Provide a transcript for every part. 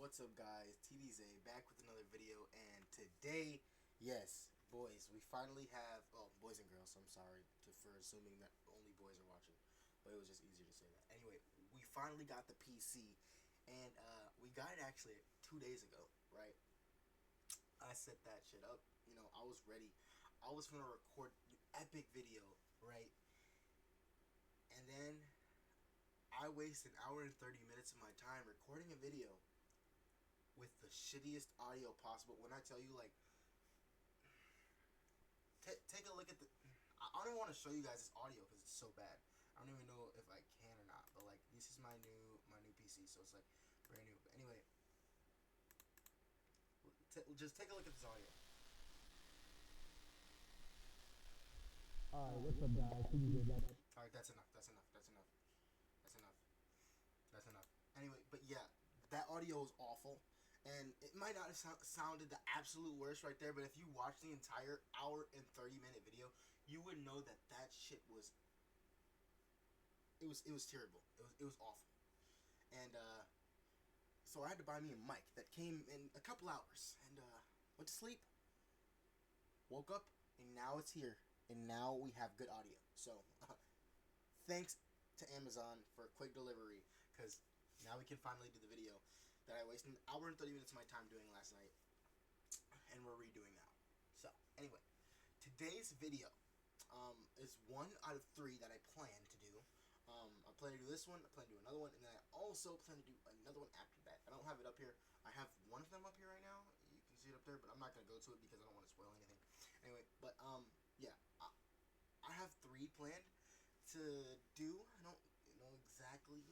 What's up, guys? TDZ back with another video, and today, yes, boys, we finally have, boys and girls, I'm sorry for assuming that only boys are watching, but it was just easier to say that. Anyway, we finally got the PC, and we got it actually 2 days ago, right? I set that shit up, I was ready. I was gonna record an epic video, right? And then I wasted an hour and 30 minutes of my time recording a video with the shittiest audio possible. When I tell you, like, take a look at the. I don't want to show you guys this audio because it's so bad. I don't even know if I can or not. But like, this is my new PC, so it's like brand new. But anyway, just take a look at this audio. Alright, what's up guys? All right, that's enough. That's enough. That's enough. That's enough. That's enough. Anyway, but yeah, that audio is awful. And it might not have sounded the absolute worst right there, but if you watch the entire hour and 30-minute video, you would know that that shit was. It was terrible. It was awful. And so I had to buy me a mic that came in a couple hours, and went to sleep, woke up, and now it's here, and now we have good audio. So thanks to Amazon for quick delivery, because now we can finally do the video that I wasted an hour and 30 minutes of my time doing last night, and we're redoing now. So, anyway, today's video is one out of three that I plan to do. I plan to do this one, I plan to do another one, and then I also plan to do another one after that. I don't have it up here. I have one of them up here right now. You can see it up there, but I'm not going to go to it because I don't want to spoil anything. Anyway, but, yeah, I have three planned to do. I don't know exactly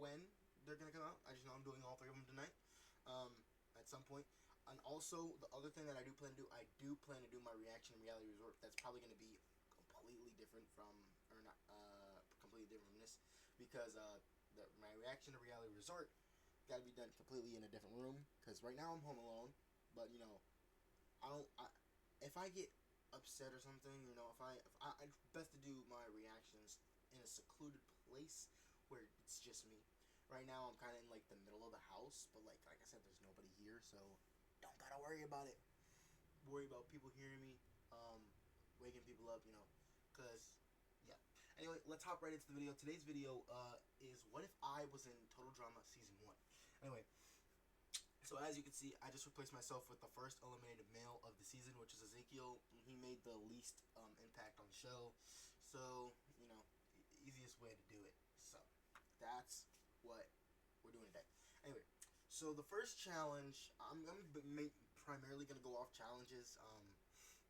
when they're gonna come out. I just know I'm doing all three of them tonight, at some point. And also, the other thing that I do plan to do, I do plan to do my reaction to Reality Resort. That's probably gonna be completely different from, or not, completely different from this, because my reaction to Reality Resort got to be done completely in a different room. Because right now I'm home alone, but if I get upset or something, if I best to do my reactions in a secluded place where it's just me. Right now I'm kind of in like the middle of the house, but like I said, there's nobody here, so don't gotta worry about it. Worry about people hearing me, waking people up, cause yeah. Anyway, let's hop right into the video. Today's video is what if I was in Total Drama Season 1. Anyway, so as you can see, I just replaced myself with the first eliminated male of the season, which is Ezekiel. He made the least impact on the show, so easiest way to do it. So that's what we're doing today. Anyway, so the first challenge, I'm primarily going to go off challenges. I'm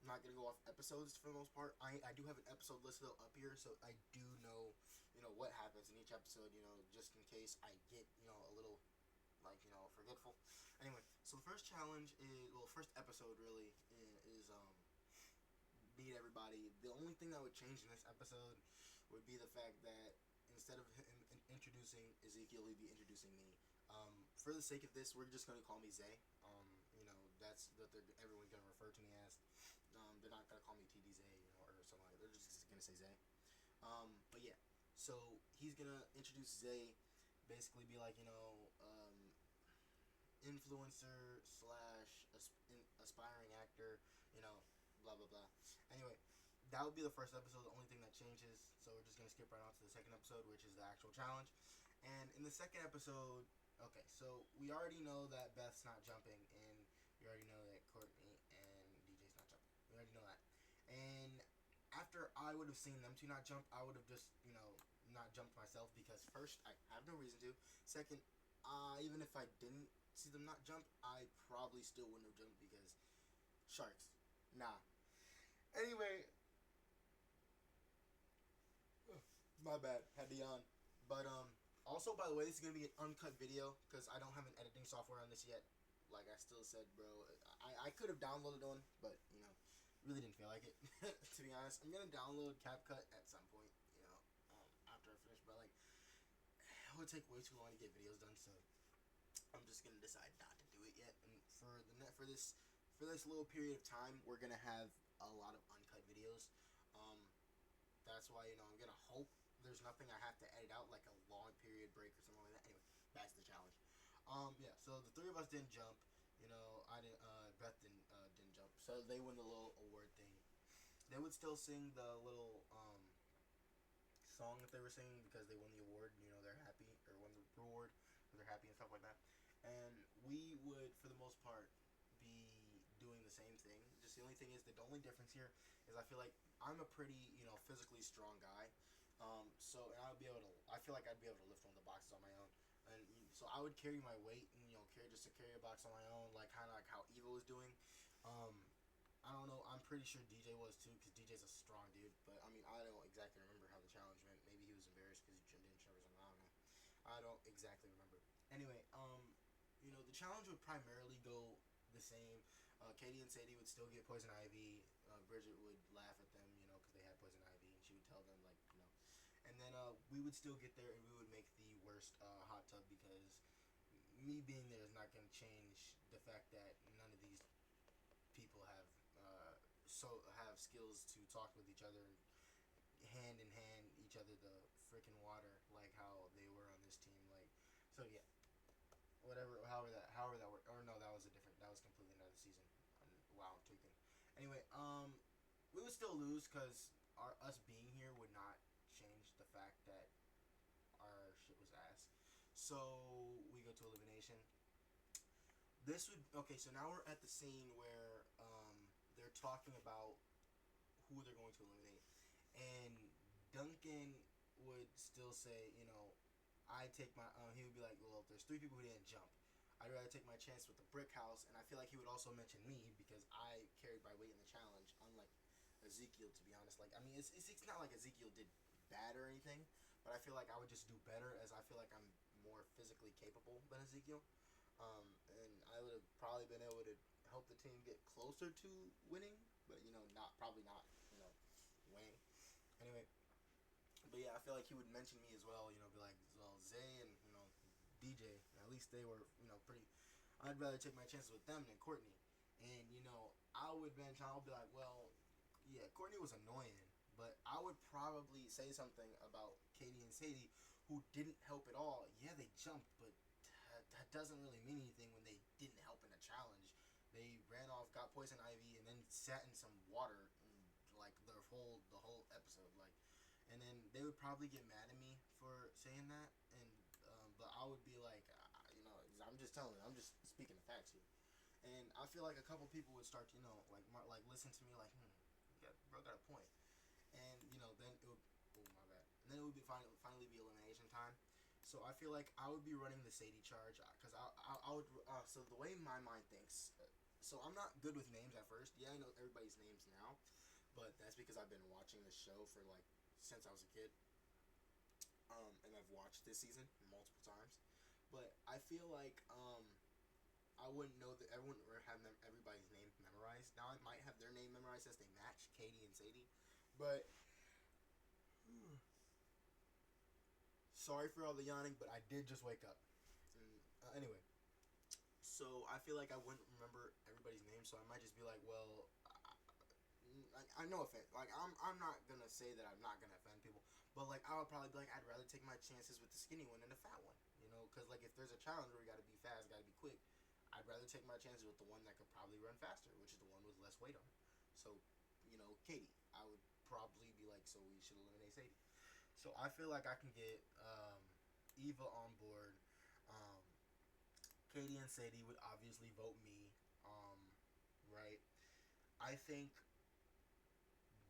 not going to go off episodes for the most part. I do have an episode listed up here, so I do know, what happens in each episode, just in case I get, a little, forgetful. Anyway, so the first challenge is, first episode really is beat everybody. The only thing that would change in this episode would be the fact that instead of him introducing Ezekiel, he'd be introducing me. For the sake of this, we're just going to call me Zay. That's what everyone's going to refer to me as. They're not going to call me TD Zay, or something like that. They're just going to say Zay. But yeah, so he's going to introduce Zay, basically be like, influencer slash aspiring actor, blah, blah, blah. Anyway, that would be the first episode, the only thing that changes. So we're just going to skip right on to the second episode, which is the actual challenge. And in the second episode, okay, so we already know that Beth's not jumping, and we already know that Courtney and DJ's not jumping. We already know that. And after I would have seen them two not jump, I would have just, not jumped myself, because first, I have no reason to. Second, even if I didn't see them not jump, I probably still wouldn't have jumped, because sharks. Nah. Anyway, my bad, had to yawn. But also, by the way, this is gonna be an uncut video because I don't have an editing software on this yet. Like I still said, bro, I could have downloaded one, but really didn't feel like it. To be honest, I'm gonna download CapCut at some point, after I finish. But like, it would take way too long to get videos done, so I'm just gonna decide not to do it yet. And for this little period of time, we're gonna have a lot of uncut videos. That's why I'm gonna hope there's nothing I have to edit out, like a long period break or something like that. Anyway, that's the challenge. Yeah. So the three of us didn't jump. You know, I didn't. Beth didn't jump. So they win the little award thing. They would still sing the little song that they were singing because they won the award. You know, they're happy or won the reward. They're happy and stuff like that. And we would, for the most part, be doing the same thing. Just the only thing is, the only difference here is I feel like I'm a pretty, physically strong guy. So and I would be able to. I feel like I'd be able to lift one of the boxes on my own. And so I would carry my weight and carry just to carry a box on my own, like kind of like how Eva was doing. Um, I don't know. I'm pretty sure DJ was too, because DJ's a strong dude. But I mean, I don't exactly remember how the challenge went. Maybe he was embarrassed because he didn't show or something. I don't know. I don't exactly remember. Anyway, the challenge would primarily go the same. Katie and Sadie would still get poison ivy. Bridget would laugh at them, because they had poison ivy, and she would tell them like. And then we would still get there, and we would make the worst hot tub because me being there is not going to change the fact that none of these people have skills to talk with each other, hand in hand each other the freaking water, like how they were on this team. Like, so yeah, whatever, however that worked. Or no, that was completely another season. Wow, I'm tweaking. Anyway, we would still lose because us being here would not change the fact that our shit was ass. So we go to elimination. This would okay. So now we're at the scene where they're talking about who they're going to eliminate, and Duncan would still say, I take my. He would be like, well, there's three people who didn't jump. I'd rather take my chance with the brick house, and I feel like he would also mention me because I carried my weight in the challenge, unlike Ezekiel. To be honest, like I mean, it's not like Ezekiel did bad or anything, but I feel like I would just do better as I feel like I'm more physically capable than Ezekiel. And I would have probably been able to help the team get closer to winning, but not probably not winning. Anyway, but yeah, I feel like he would mention me as well. Be like, well, Zay and DJ. At least they were pretty. I'd rather take my chances with them than Courtney. And I would mention. I would be like, well, yeah, Courtney was annoying, but I would probably say something about Katie and Sadie, who didn't help at all. Yeah, they jumped, but that doesn't really mean anything when they didn't help in a challenge. They ran off, got poison ivy, and then sat in some water, like the whole episode. Like, and then they would probably get mad at me for saying that, and but I would be like, I'm just telling you, I'm just speaking the facts here. And I feel like a couple people would start, like listen to me, like, bro got a point. And then it would, oh my bad, and then it would be finally be elimination time. So I feel like I would be running the Sadie charge because I would. So the way my mind thinks, so I'm not good with names at first. Yeah, I know everybody's names now, but that's because I've been watching the show for like since I was a kid. And I've watched this season multiple times. But I feel like I wouldn't know that everyone or have everybody's name memorized. Now I might have their name memorized as they match Katie and Sadie, but sorry for all the yawning, but I did just wake up. And, anyway, so I feel like I wouldn't remember everybody's name, so I might just be like, well, I know offense. Like I'm not gonna say that I'm not gonna offend people, but like I would probably be like, I'd rather take my chances with the skinny one than the fat one. Because like if there's a challenge where you got to be fast, got to be quick, I'd rather take my chances with the one that could probably run faster, which is the one with less weight on it. So, Katie, I would probably be like, so we should eliminate Sadie. So I feel like I can get Eva on board. Um, Katie and Sadie would obviously vote me. Right. I think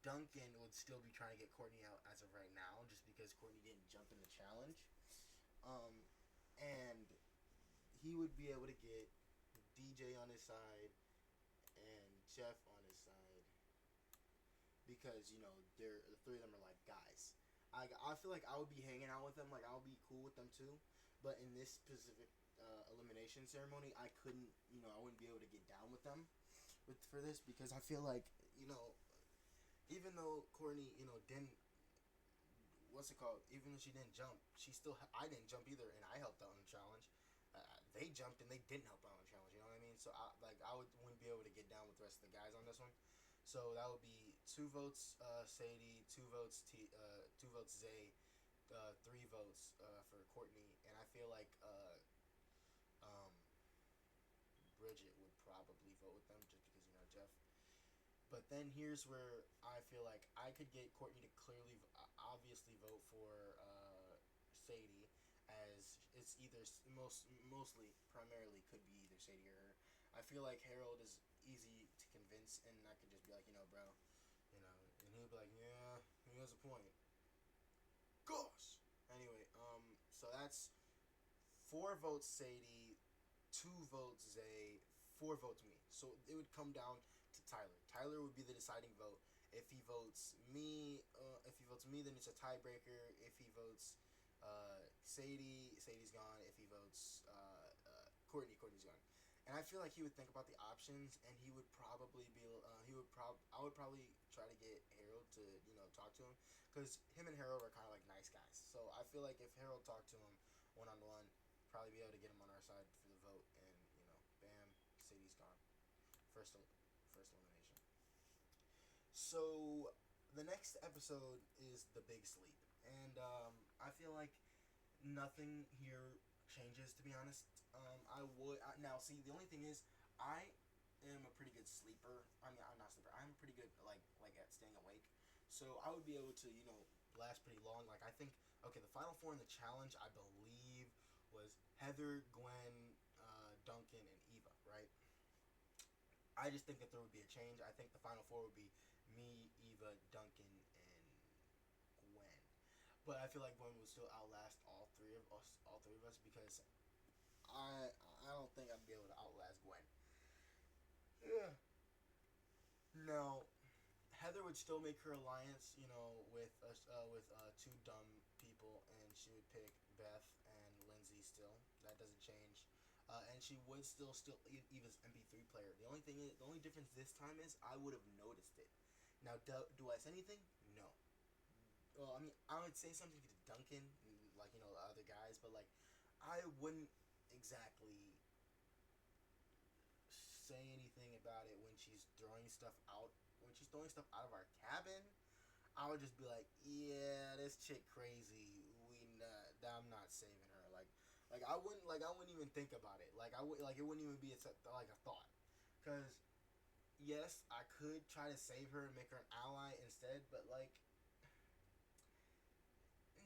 Duncan would still be trying to get Courtney out as of right now, just because Courtney didn't jump in the challenge. Um, and he would be able to get DJ on his side and Jeff on his side because they're the three of them are like guys. I feel like I would be hanging out with them, like I would be cool with them too. But in this specific elimination ceremony, I couldn't, I wouldn't be able to get down with them for this because I feel like even though Courtney didn't what's it called? Even if she didn't jump, I didn't jump either, and I helped out in the challenge. They jumped and they didn't help out in the challenge. You know what I mean? So I wouldn't be able to get down with the rest of the guys on this one. So that would be 2 votes Sadie, 2 votes Zay, 3 votes for Courtney, and I feel like Bridget would probably vote with them just because Jeff. But then here's where I feel like I could get Courtney to clearly, obviously vote for Sadie, as it's either mostly primarily could be either Sadie or her. I feel like Harold is easy to convince, and I could just be like, bro, and he'll be like, yeah, he has a point. Gosh. Anyway, so that's 4 votes Sadie, 2 votes Zay, 4 votes me. So it would come down to Tyler. Tyler would be the deciding vote. If he votes me, then it's a tiebreaker. If he votes Sadie, Sadie's gone. If he votes Courtney, Courtney's gone. And I feel like he would think about the options, and he would probably be. I would probably try to get Harold to talk to him, because him and Harold are kind of like nice guys. So I feel like if Harold talked to him one on one, probably be able to get him on our side for the vote, and bam, Sadie's gone. First, first elimination. So the next episode is the big sleep, and I feel like nothing here changes. To be honest, now see the only thing is I am a pretty good sleeper. I mean, I'm not a sleeper. I'm pretty good like at staying awake. So I would be able to last pretty long. Like I think okay, the final 4 in the challenge I believe was Heather, Gwen, Duncan, and Eva. Right. I just think that there would be a change. I think the final 4 would be me, Eva, Duncan, and Gwen. But I feel like Gwen would still outlast all three of us. All three of us, because I don't think I'd be able to outlast Gwen. Yeah. No, Heather would still make her alliance, with 2 dumb people, and she would pick Beth and Lindsay. Still, that doesn't change. And she would still Eva's MP3 player. The only difference this time is I would have noticed it. Now, do I say anything? No. Well, I mean, I would say something to Duncan, like the other guys, but like, I wouldn't exactly say anything about it when she's throwing stuff out. When she's throwing stuff out of our cabin, I would just be like, yeah, this chick crazy. I'm not saving her. I wouldn't even think about it. Like I would, like it wouldn't even be like a thought. Cause yes, I could try to save her and make her an ally instead, but like,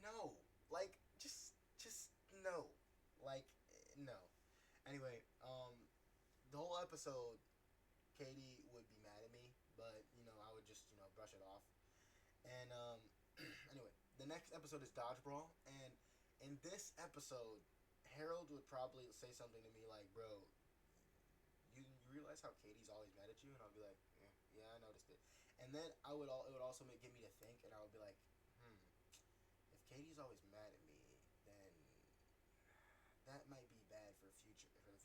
no, like just no, like no. Anyway, the whole episode, Katie would be mad at me, but I would just brush it off. And anyway, the next episode is Dodgeball, and in this episode, Harold would probably say something to me like, "Bro, you realize how Katie's always mad at you?" And I'll be like, "Yeah, I noticed it." And then it would also get me to think, and I would be like, "Hmm, if Katie's always mad at me, then that might be bad for the future, because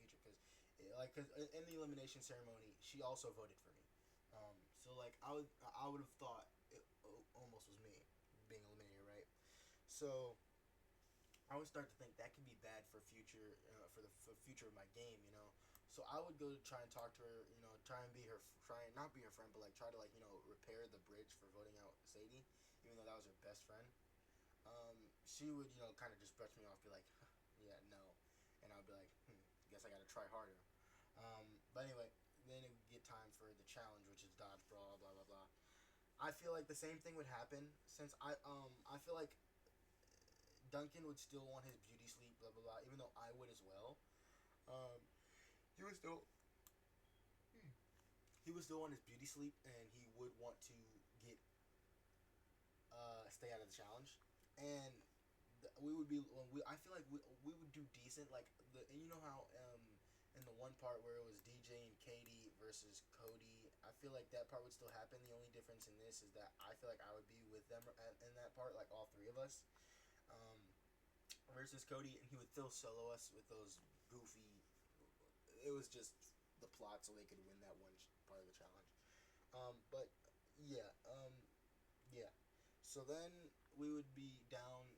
cause in the elimination ceremony, she also voted for me. So like I would have thought it almost was me being eliminated, right? So I would start to think that could be bad for for future of my game, So I would go to try and talk to her, try and not be her friend, but like try to repair the bridge for voting out Sadie, even though that was her best friend. She would kind of just brush me off, be like, yeah, no, and I'd be like, guess I got to try harder. But anyway, then it would get time for the challenge, which is dodge, brawl, blah blah blah. I feel like the same thing would happen, since I feel like Duncan would still want his beauty sleep, blah blah blah, even though I would as well. Um, he would still he would still want his beauty sleep, and he would want to get stay out of the challenge, and we would be I feel like we would do decent, like and you know how in the one part where it was DJ and Katie versus Cody, I feel like that part would still happen. The only difference in this is that I feel like I would be with them in that part, like all 3 of us, um, versus Cody, and he would still solo us with those goofy. It was just the plot so they could win that one part of the challenge. But yeah, yeah. So then we would be down,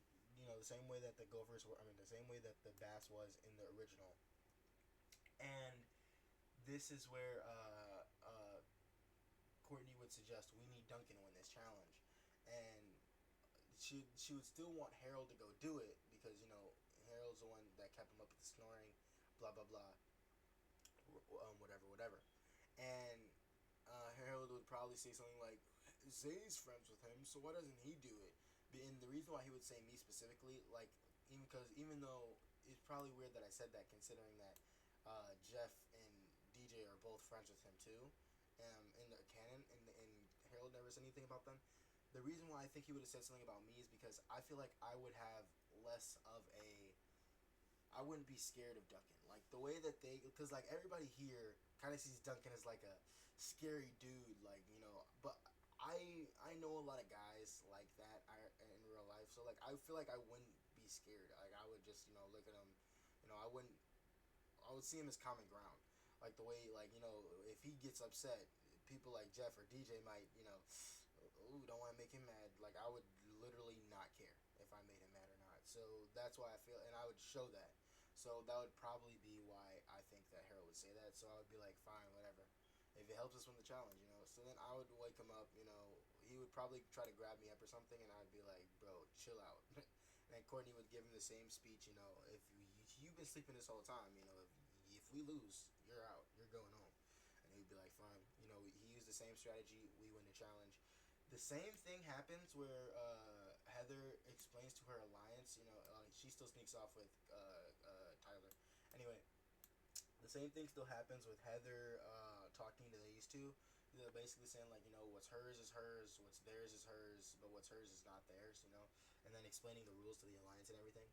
the same way that the Gophers were. I mean, the same way that the Bass was in the original. And this is where Courtney would suggest we need Duncan to win this challenge, and she would still want Harold to go do it, because Harold's the one that kept him up with the snoring, blah blah blah. whatever, whatever. And Harold would probably say something like, Zay's friends with him, so why doesn't he do it? And the reason why he would say me specifically, like, even though it's probably weird that I said that, considering that Jeff and DJ are both friends with him too, in the canon, and Harold never said anything about them. The reason why I think he would have said something about me is because I feel like I would have less of a I wouldn't be scared of Duncan. Like the way that because like everybody here kind of sees Duncan as like a scary dude, like But I know a lot of guys like that in real life, so like I feel like I wouldn't be scared. Like I would just look at him, I wouldn't. I would see him as common ground. Like the way if he gets upset, people like Jeff or DJ might ooh, don't want to make him mad. Like I would literally not care if I made him mad or not. So that's why I feel, and I would show that. So that would probably be why I think that Harold would say that. So I would be like, fine, whatever. If it helps us win the challenge. So then I would wake him up. He would probably try to grab me up or something, and I'd be like, bro, chill out. And Courtney would give him the same speech. If you've been sleeping this whole time, if we lose, you're out. You're going home. And he'd be like, fine. He used the same strategy. We win the challenge. The same thing happens where Heather explains to her alliance. She still sneaks off with Tyler. Anyway, the same thing still happens with Heather talking to these two. They're basically saying like, what's hers is hers, what's theirs is hers, but what's hers is not theirs. And then explaining the rules to the alliance and everything.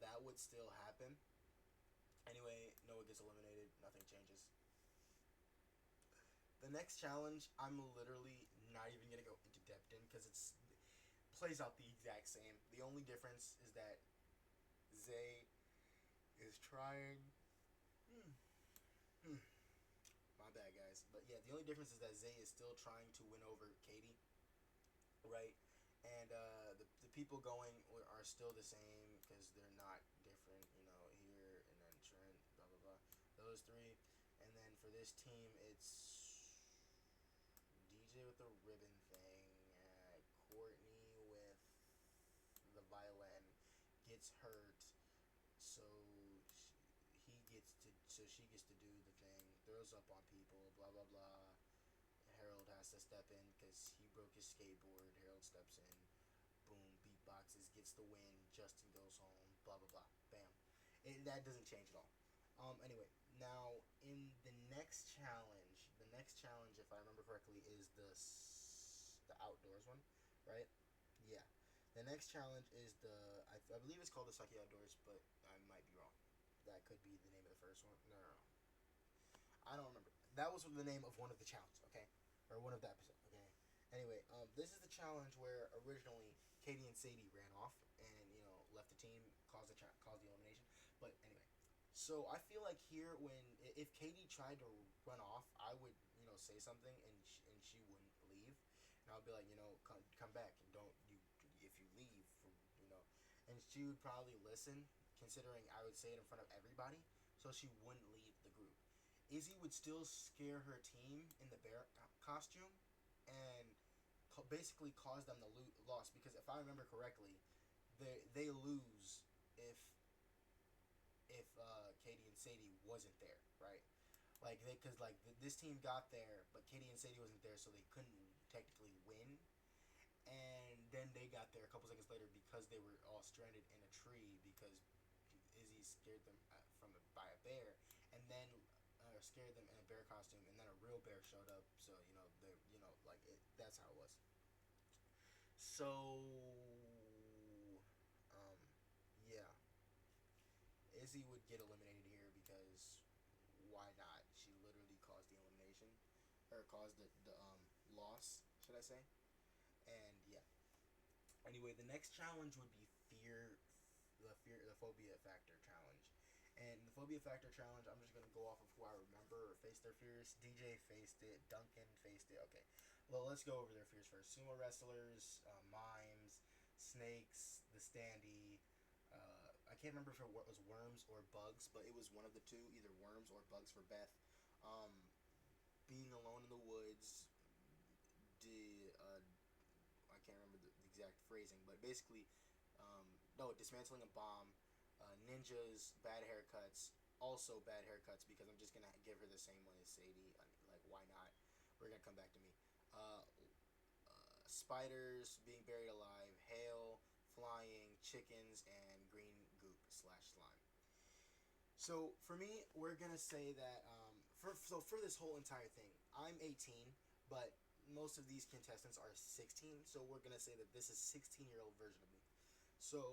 That would still happen. Anyway, Noah gets eliminated. Nothing changes. The next challenge, I'm literally not even gonna go into depth in because it's plays out the exact same. The only difference is that Zay is trying. Hmm, hmm, my bad, guys. But yeah, the only difference is that Zay is still trying to win over Katie, right? And the people going are still the same because they're not different. Here and then Trent, blah blah blah. Those three, and then for this team, it's DJ with the ribbon thing, Courtney with the violin gets hurt, so she gets to do the thing, throws up on people, blah blah blah. Harold has to step in because he broke his skateboard. Harold steps in, boom, beatboxes, gets the win. Justin goes home, blah blah blah, bam. That doesn't change at all. Anyway, now in the next challenge, if I remember correctly, is the outdoors one, right? Yeah. The next challenge is I believe it's called the Sucky Outdoors, but I might be wrong. That could be the name of the first one. No, no, no. I don't remember. That was the name of one of the challenges, okay, or one of the episodes, okay. Anyway, this is the challenge where originally Katie and Sadie ran off and left the team, caused the elimination. But anyway, so I feel like here when if Katie tried to run off, I would say something and she wouldn't leave, and I would be like come back and don't you if you leave and she would probably listen considering I would say it in front of everybody, so she wouldn't leave the group. Izzy would still scare her team in the bear costume and basically cause them to loss because if I remember correctly, they lose if Katie and Sadie wasn't there, right? Like because this team got there, but Katie and Sadie wasn't there, so they couldn't technically win. And then they got there a couple seconds later because they were all stranded in a tree because Izzy scared them by a bear, and then scared them in a bear costume, and then a real bear showed up. So they like that's how it was. So yeah, Izzy would get eliminated here because why not? She literally caused the elimination, or caused the loss, should I say? And yeah. Anyway, the next challenge would be the phobia factor challenge. And the phobia factor challenge, I'm just gonna go off of who I remember or faced their fears. DJ faced it. Duncan faced it. Okay, well let's go over their fears first. Sumo wrestlers, mimes, snakes, the standee. I can't remember if it was worms or bugs, but it was one of the two, either worms or bugs for Beth. Um, Being alone in the woods. I can't remember the exact phrasing, but basically, no, dismantling a bomb, ninjas, bad haircuts, also bad haircuts because I'm just gonna give her the same one as Sadie. I mean, like, why not? We're gonna come back to me. Uh, Spiders being buried alive, hail, flying, chickens, and green goop slash slime. So for me, we're gonna say that for this whole entire thing, I'm 18, but most of these contestants are 16. So we're gonna say that this is 16-year-old version of me. So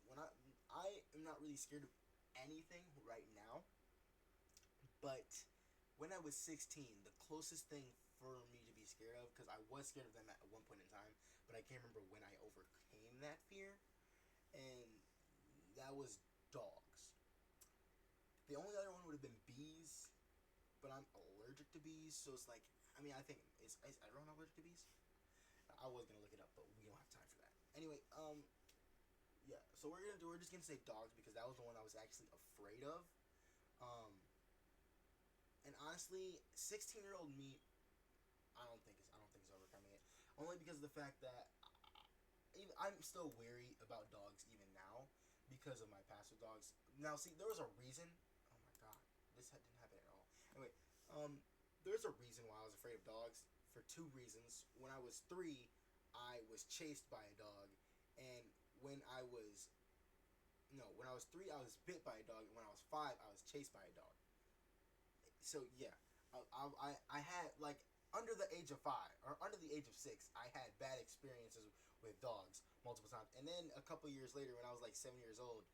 when I am not really scared of anything right now, but when I was 16, the closest thing for me to be scared of, because I was scared of them at one point in time, but I can't remember when I overcame that fear, and that was dogs. The only other one would have been bees, but I'm allergic to bees, so it's like, I mean, I think is everyone allergic to bees? I was gonna look it up, but we don't have time for that. Anyway, yeah. So we're just gonna say dogs because that was the one I was actually afraid of. Um, and honestly, 16-year-old me, I don't think is overcoming it. Only because of the fact that I'm still wary about dogs even now because of my past with dogs. Now, see, there was a reason. Oh my god, didn't happen at all. Anyway, there's a reason why I was afraid of dogs for two reasons. When I was 3, I was chased by a dog, and when I was when I was 3, I was bit by a dog, and when I was 5, I was chased by a dog. So yeah, I had like under the age of 5 or under the age of 6, I had bad experiences with dogs multiple times, and then a couple years later, when I was like 7 years old,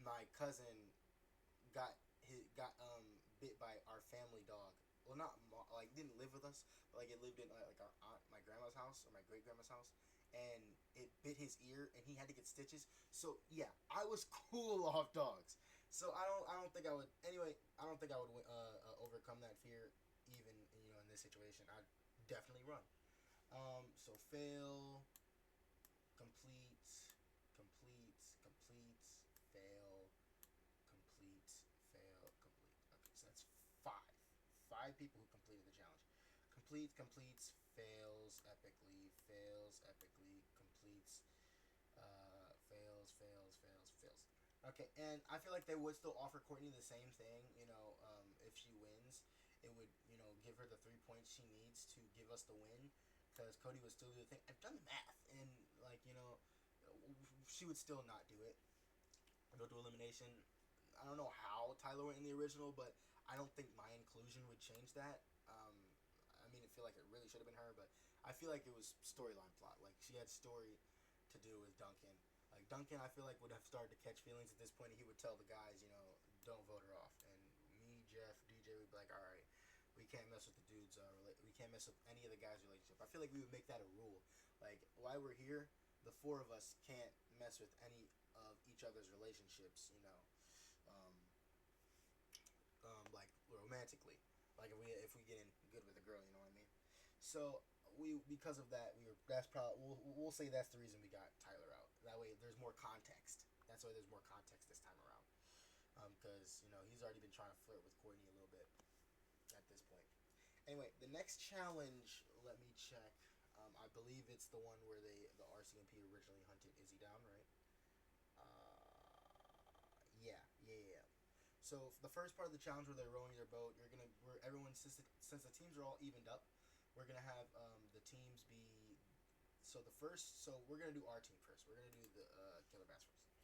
my cousin got bit by our family dog. Well, not like didn't live with us, but like it lived in like our aunt, my grandma's house or my great grandma's house, and it bit his ear, and he had to get stitches. So yeah, I was cool off dogs. So I don't think I would. Anyway, I don't think I would overcome that fear, even in this situation. I'd definitely run. So fail, complete, fail, complete, fail, complete. Okay, so that's 5. 5 people who completed the challenge. Completes, fails epically, completes, fails. Okay, and I feel like they would still offer Courtney the same thing. If she wins, it would give her the 3 points she needs to give us the win. Because Cody would still do the thing. I've done the math, and like she would still not do it. Go to elimination. I don't know how Tyler went in the original, but I don't think my inclusion would change that. I mean, I feel like it really should have been her, but I feel like it was storyline plot. Like she had story to do with Duncan. Like Duncan, I feel like would have started to catch feelings at this point. And he would tell the guys, don't vote her off. And me, Jeff, DJ would be like, all right, we can't mess with the dudes. We can't mess with any of the guys' relationship. I feel like we would make that a rule. Like while we're here, the 4 of us can't mess with any of each other's relationships. Um, like romantically. Like if we get in good with a girl, you know what I mean. So we because of that that's probably we'll say that's the reason we got Tyler out. That way there's more context. That's why there's more context this time around. Because he's already been trying to flirt with Courtney a little bit at this point. Anyway, the next challenge. Let me check. I believe it's the one where the RCMP originally hunted Izzy down, right? Yeah. So the first part of the challenge where they're rowing their boat, where everyone since the teams are all evened up, we're gonna have the teams be. So we're gonna do our team first. We're gonna do the Killer Bass first.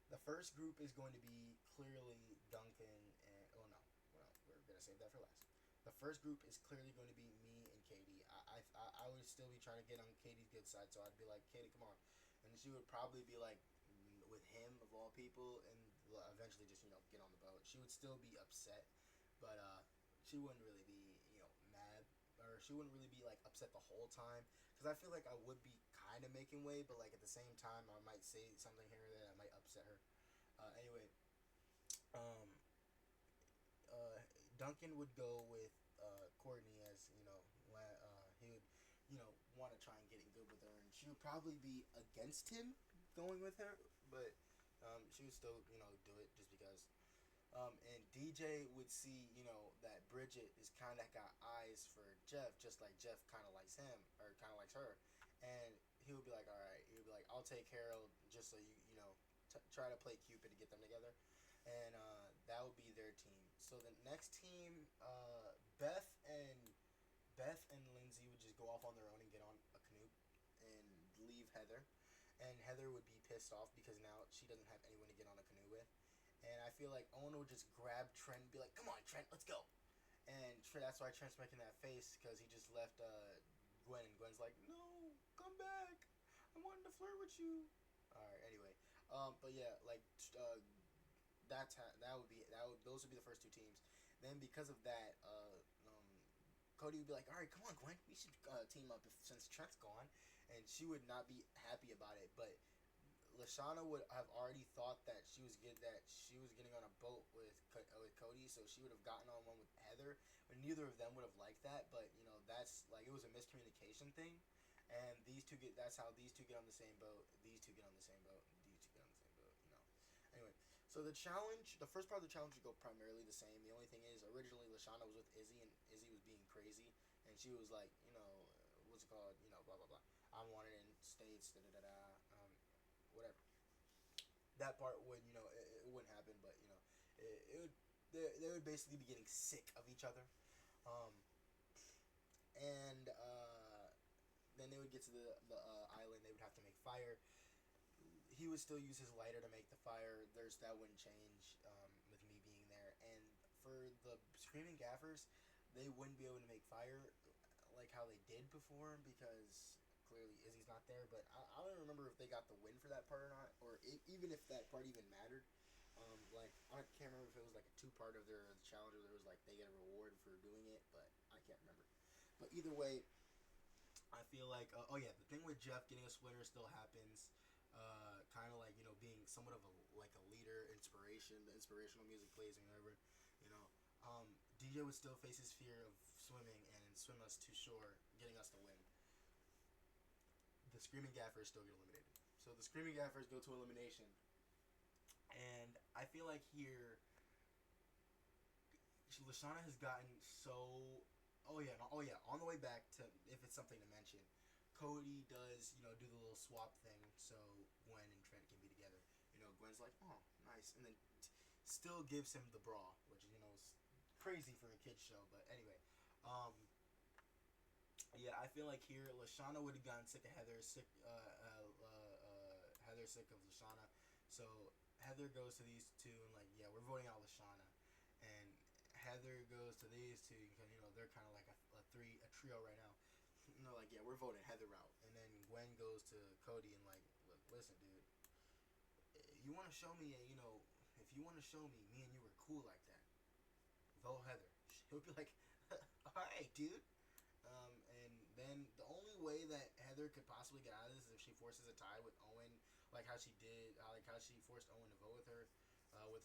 The first group is going to be clearly Duncan and we're gonna save that for last. The first group is clearly going to be me and Katie. I would still be trying to get on Katie's good side, so I'd be like, Katie, come on, and she would probably be like, with him of all people, and eventually just get on the boat. She would still be upset, but she wouldn't really be mad, or she wouldn't really be like upset the whole time. Because I feel like I would be kind of making way, but like at the same time, I might say something here that might upset her. Anyway, um, Duncan would go with Courtney as he would want to try and get it good with her, and she would probably be against him going with her, but she would still do it just because. And DJ would see that Bridget is kind of got eyes for Jeff, just like Jeff kind of likes him or kind of likes her, and he would be like, all right, he would be like, I'll take Harold just so you try to play Cupid to get them together, and that would be their So the next team, Beth and Lindsay would just go off on their own and get on a canoe and leave Heather. And Heather would be pissed off because now she doesn't have anyone to get on a canoe with. And I feel like Owen would just grab Trent and be like, "Come on, Trent, let's go." And that's why Trent's making that face because he just left Gwen, and Gwen's like, "No, come back. I wanted to flirt with you." All right. Anyway, but yeah, like those would be the first two teams. Then because of that, Cody would be like, "All right, come on, Gwen, we should team up since Trent's gone," and she would not be happy about it. But Lashana would have already thought that she was getting on a boat with Cody, so she would have gotten on one with Heather. But neither of them would have liked that. But that's like it was a miscommunication thing, and these two get that's how these two get on the same boat. These two get on the same boat. These two get on the same boat. Anyway, so the first part of the challenge would go primarily the same. The only thing is, originally Lashana was with Izzy, and Izzy was being crazy, and she was like, what's it called, blah blah blah. I wanted in states, da da da da, whatever. That part would, it wouldn't happen, but it would. They would basically be getting sick of each other, um, and then they would get to the island. They would have to make fire. He would still use his lighter to make the fire. That wouldn't change with me being there. And for the screaming gaffers, they wouldn't be able to make fire like how they did before because clearly Izzy's not there. But I don't remember if they got the win for that part or not, or even if that part even mattered. Like I can't remember if it was like a two-part of their challenge or there was like they get a reward for doing it, but I can't remember. But either way, I feel like oh yeah, the thing with Jeff getting a splinter still happens. Kind of like being somewhat of a leader, inspiration. The inspirational music plays whenever, you know. DJ would still face his fear of swimming and swim us to shore, getting us to win. The screaming gaffers still get eliminated. So the screaming gaffers go to elimination, and I feel like here, Lashana has gotten so. Oh yeah. On the way back to, if it's something to mention, Cody does do the little swap thing so Gwen and Trent can be together. Gwen's like, "Oh, nice," and then still gives him the bra, which is crazy for a kids show. But anyway, um, yeah, I feel like here Lashana would have gotten sick of Heather, Heather sick of Lashana, so Heather goes to these two and like, yeah, we're voting out Lashana, and Heather goes to these two because they're kind of like a trio right now. And they're like, yeah, we're voting Heather out, and then Gwen goes to Cody and like, look, listen, dude, you want to show me if you want to show me and you were cool like that, vote Heather. He'll be like, all right, dude. And then the only way that Heather could possibly get out of this is if she forces a tie with Owen, like how she did, like how she forced Owen to vote with her,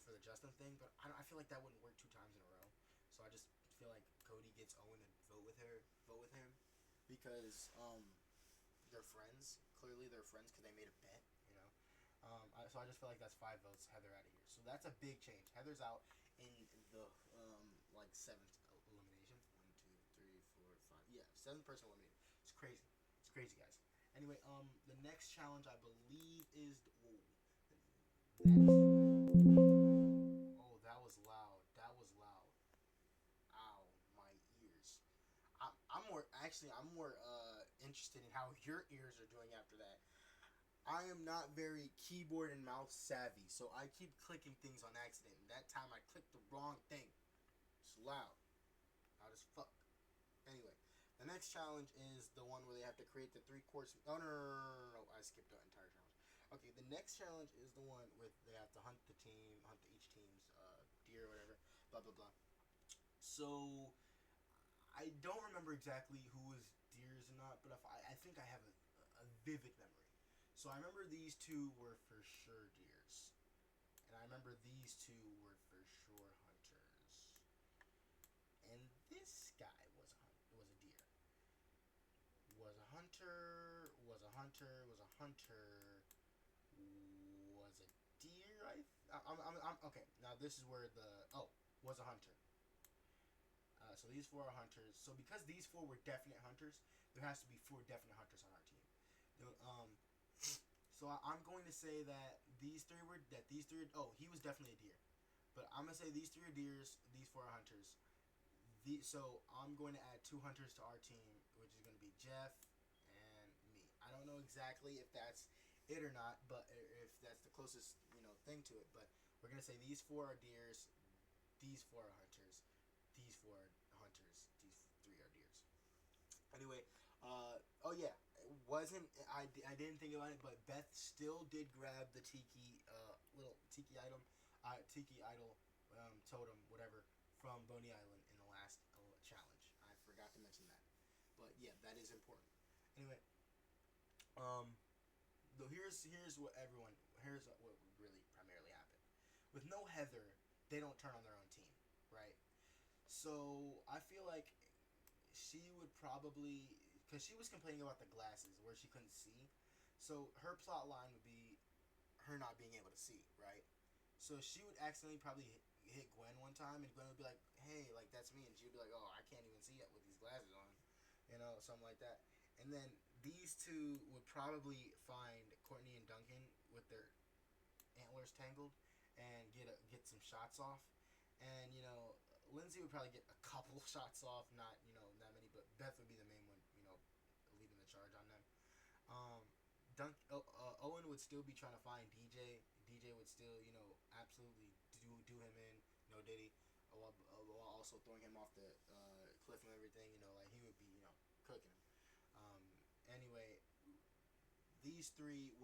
for the Justin thing. But I feel like that wouldn't work two times in a row. So I just feel like Cody gets Owen to vote with him, because they're friends. Clearly, they're friends because they made a bet. So I just feel like that's 5 votes. Heather out of here. So that's a big change. Heather's out in the like seventh elimination. 1, 2, 3, 4, 5. Yeah, 7th person eliminated. It's crazy. It's crazy, guys. Anyway, the next challenge I believe is oh, that was loud. That was loud. Ow, my ears. I'm more interested in how your ears are doing after that. I am not very keyboard and mouse savvy, so I keep clicking things on accident. And that time I clicked the wrong thing. It's loud. Loud as fuck. Anyway, the next challenge is the one where they have to create the 3 course. Oh no! I skipped the entire challenge. Okay, the next challenge is the one with they have to hunt each team's deer or whatever. Blah blah blah. So I don't remember exactly who was deers or not, but if I think I have a vivid memory. So I remember these two were for sure deers, and I remember these two were for sure hunters, and this guy was a deer. Was a hunter. Was a hunter. Was a hunter. Was a deer. I'm okay. Now this is where was a hunter. So these 4 are hunters. So because these 4 were definite hunters, there has to be 4 definite hunters on our team. So I'm going to say that these three. Oh, he was definitely a deer. But I'm gonna say these 3 are deers. These four are hunters. So I'm going to add two hunters to our team, which is going to be Jeff and me. I don't know exactly if that's it or not, but if that's the closest thing to it. But we're going to say these four are deers, these four are hunters, these four are hunters, these three are deers. Anyway, oh yeah, it wasn't I didn't think about it, but Beth still did grab the tiki little tiki item, tiki idol, totem, whatever, from Boney Island in the last challenge. I forgot to mention that, but yeah, that is important. Anyway, um, though here's what everyone here's what really primarily happened. With no Heather, they don't turn on their own team, right? So I feel like she would probably, because she was complaining about the glasses where she couldn't see, so her plot line would be her not being able to see, right? So she would accidentally probably hit Gwen one time, and Gwen would be like, "Hey, like that's me," and she would be like, "Oh, I can't even see it with these glasses on," something like that. And then these two would probably find Courtney and Duncan with their antlers tangled and get some shots off. And Lindsay would probably get a couple shots off, not that many, but Beth would be the main one, leading the charge on them. Um, Owen would still be trying to find DJ. DJ would still absolutely do him in, no Diddy, while also throwing him off the cliff and everything. Like he would be cooking him. Um, anyway, these three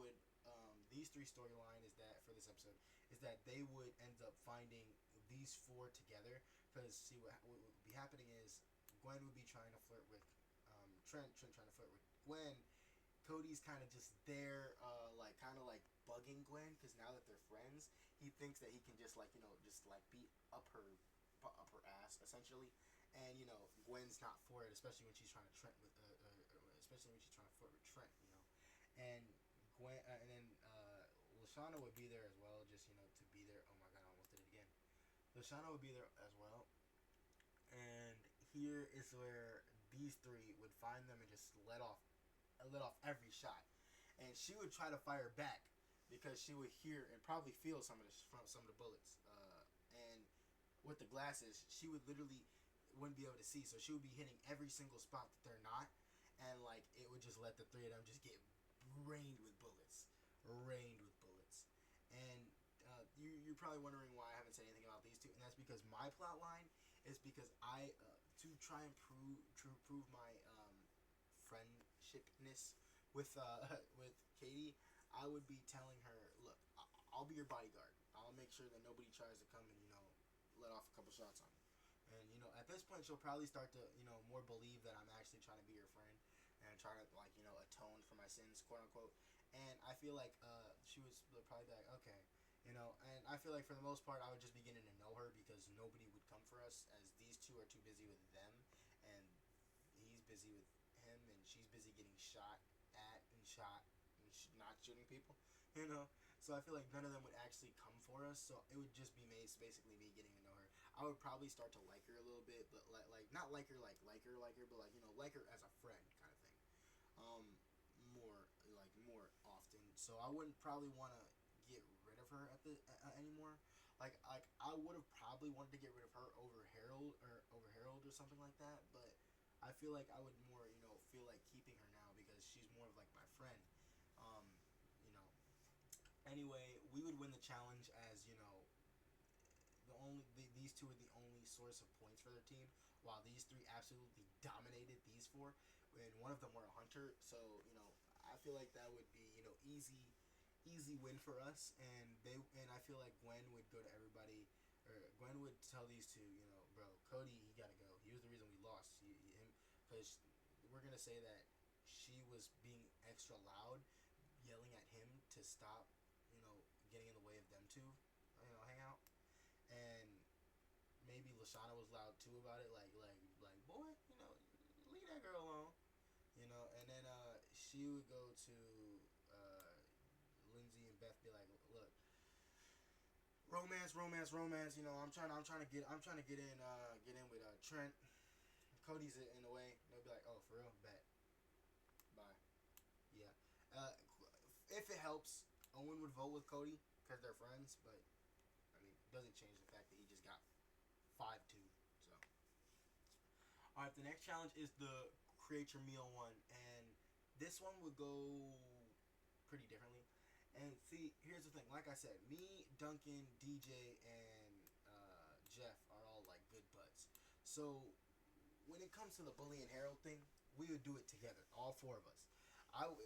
storyline is that for this episode is that they would end up finding these four together, because see what would be happening is Gwen would be trying to flirt with Trent trying to flirt with Gwen. Cody's kind of just there, like kind of like bugging Gwen, because now that they're friends, he thinks that he can just like just like beat up her ass essentially, and Gwen's not for it, especially when she's trying to Trent with especially when she's trying to flirt with Trent, and Gwen and then Lashana would be there as well, just to be there. Oh my god, I almost did it again. Lashana would be there as well, and here is where these three would find them and just let off every shot, and she would try to fire back because she would hear and probably feel some of the bullets. And with the glasses, she would literally wouldn't be able to see, so she would be hitting every single spot that they're not, and like it would just let the three of them just get rained with bullets. And you're probably wondering why I haven't said anything about these two, and that's because my plot line is because I to try and prove my friendshipness with with Katie, I would be telling her, look, I'll be your bodyguard. I'll make sure that nobody tries to come and let off a couple shots on me. And at this point, she'll probably start to more believe that I'm actually trying to be your friend and trying to like atone for my sins, quote unquote. And I feel like she was probably be like, okay, and I feel like for the most part, I would just be getting to know her because nobody would come for us, as these two are too busy with them, and he's busy with him, and she's busy getting shot at and shot and not shooting people, So I feel like none of them would actually come for us. So it would just be basically me getting to know her. I would probably start to like her a little bit, but like not like her like her, but like her as a friend kind of thing. More often. So I wouldn't probably want to get rid of her at the anymore. Like I would have probably wanted to get rid of her over Harold or something like that, but I feel like I would more feel like keeping her now because she's more of like my friend. Um, you know. Anyway, we would win the challenge as these two are the only source of points for their team, while these three absolutely dominated these four, and one of them were a hunter. So I feel like that would be easy win for us, and I feel like Gwen would go to everybody, or Gwen would tell these two, bro, Cody, he gotta go. He was the reason we lost. Because we're gonna say that she was being extra loud, yelling at him to stop, getting in the way of them two, hang out, and maybe Lashana was loud too about it, like boy, leave that girl alone, and then she would go to Lindsay and Beth, be like, look, romance. I'm trying to get in with Trent. Cody's in the way. They'll be like, oh, for real, bet, bye. Yeah. If it helps, Owen would vote with Cody because they're friends, but I mean, it doesn't change the fact that he just got 5-2. So, all right, the next challenge is the create your meal one, and this one would go pretty differently. And see, here's the thing. Like I said, me, Duncan, DJ, and Jeff are all like good buds. So when it comes to the Bully and Harold thing, we would do it together, all four of us.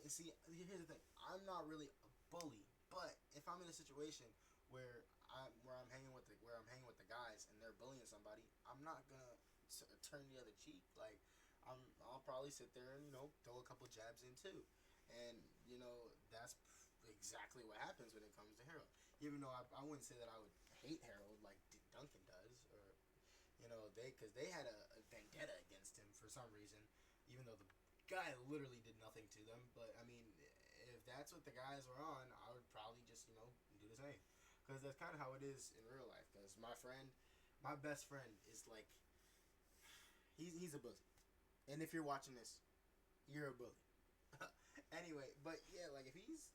See. Here's the thing. I'm not really a bully, but if I'm in a situation where I'm hanging with the guys and they're bullying somebody, I'm not gonna turn the other cheek. Like I'll probably sit there and throw a couple jabs in too, and that's exactly what happens when it comes to Harold. Even though I wouldn't say that I would hate Harold like Duncan does, or because they had a vendetta against him for some reason, even though the guy literally did nothing to them. But I mean, if that's what the guys were on, I would probably just do the same, because that's kind of how it is in real life. Because my best friend is like he's a bully, and if you're watching this, you're a bully. Anyway, but yeah, like if he's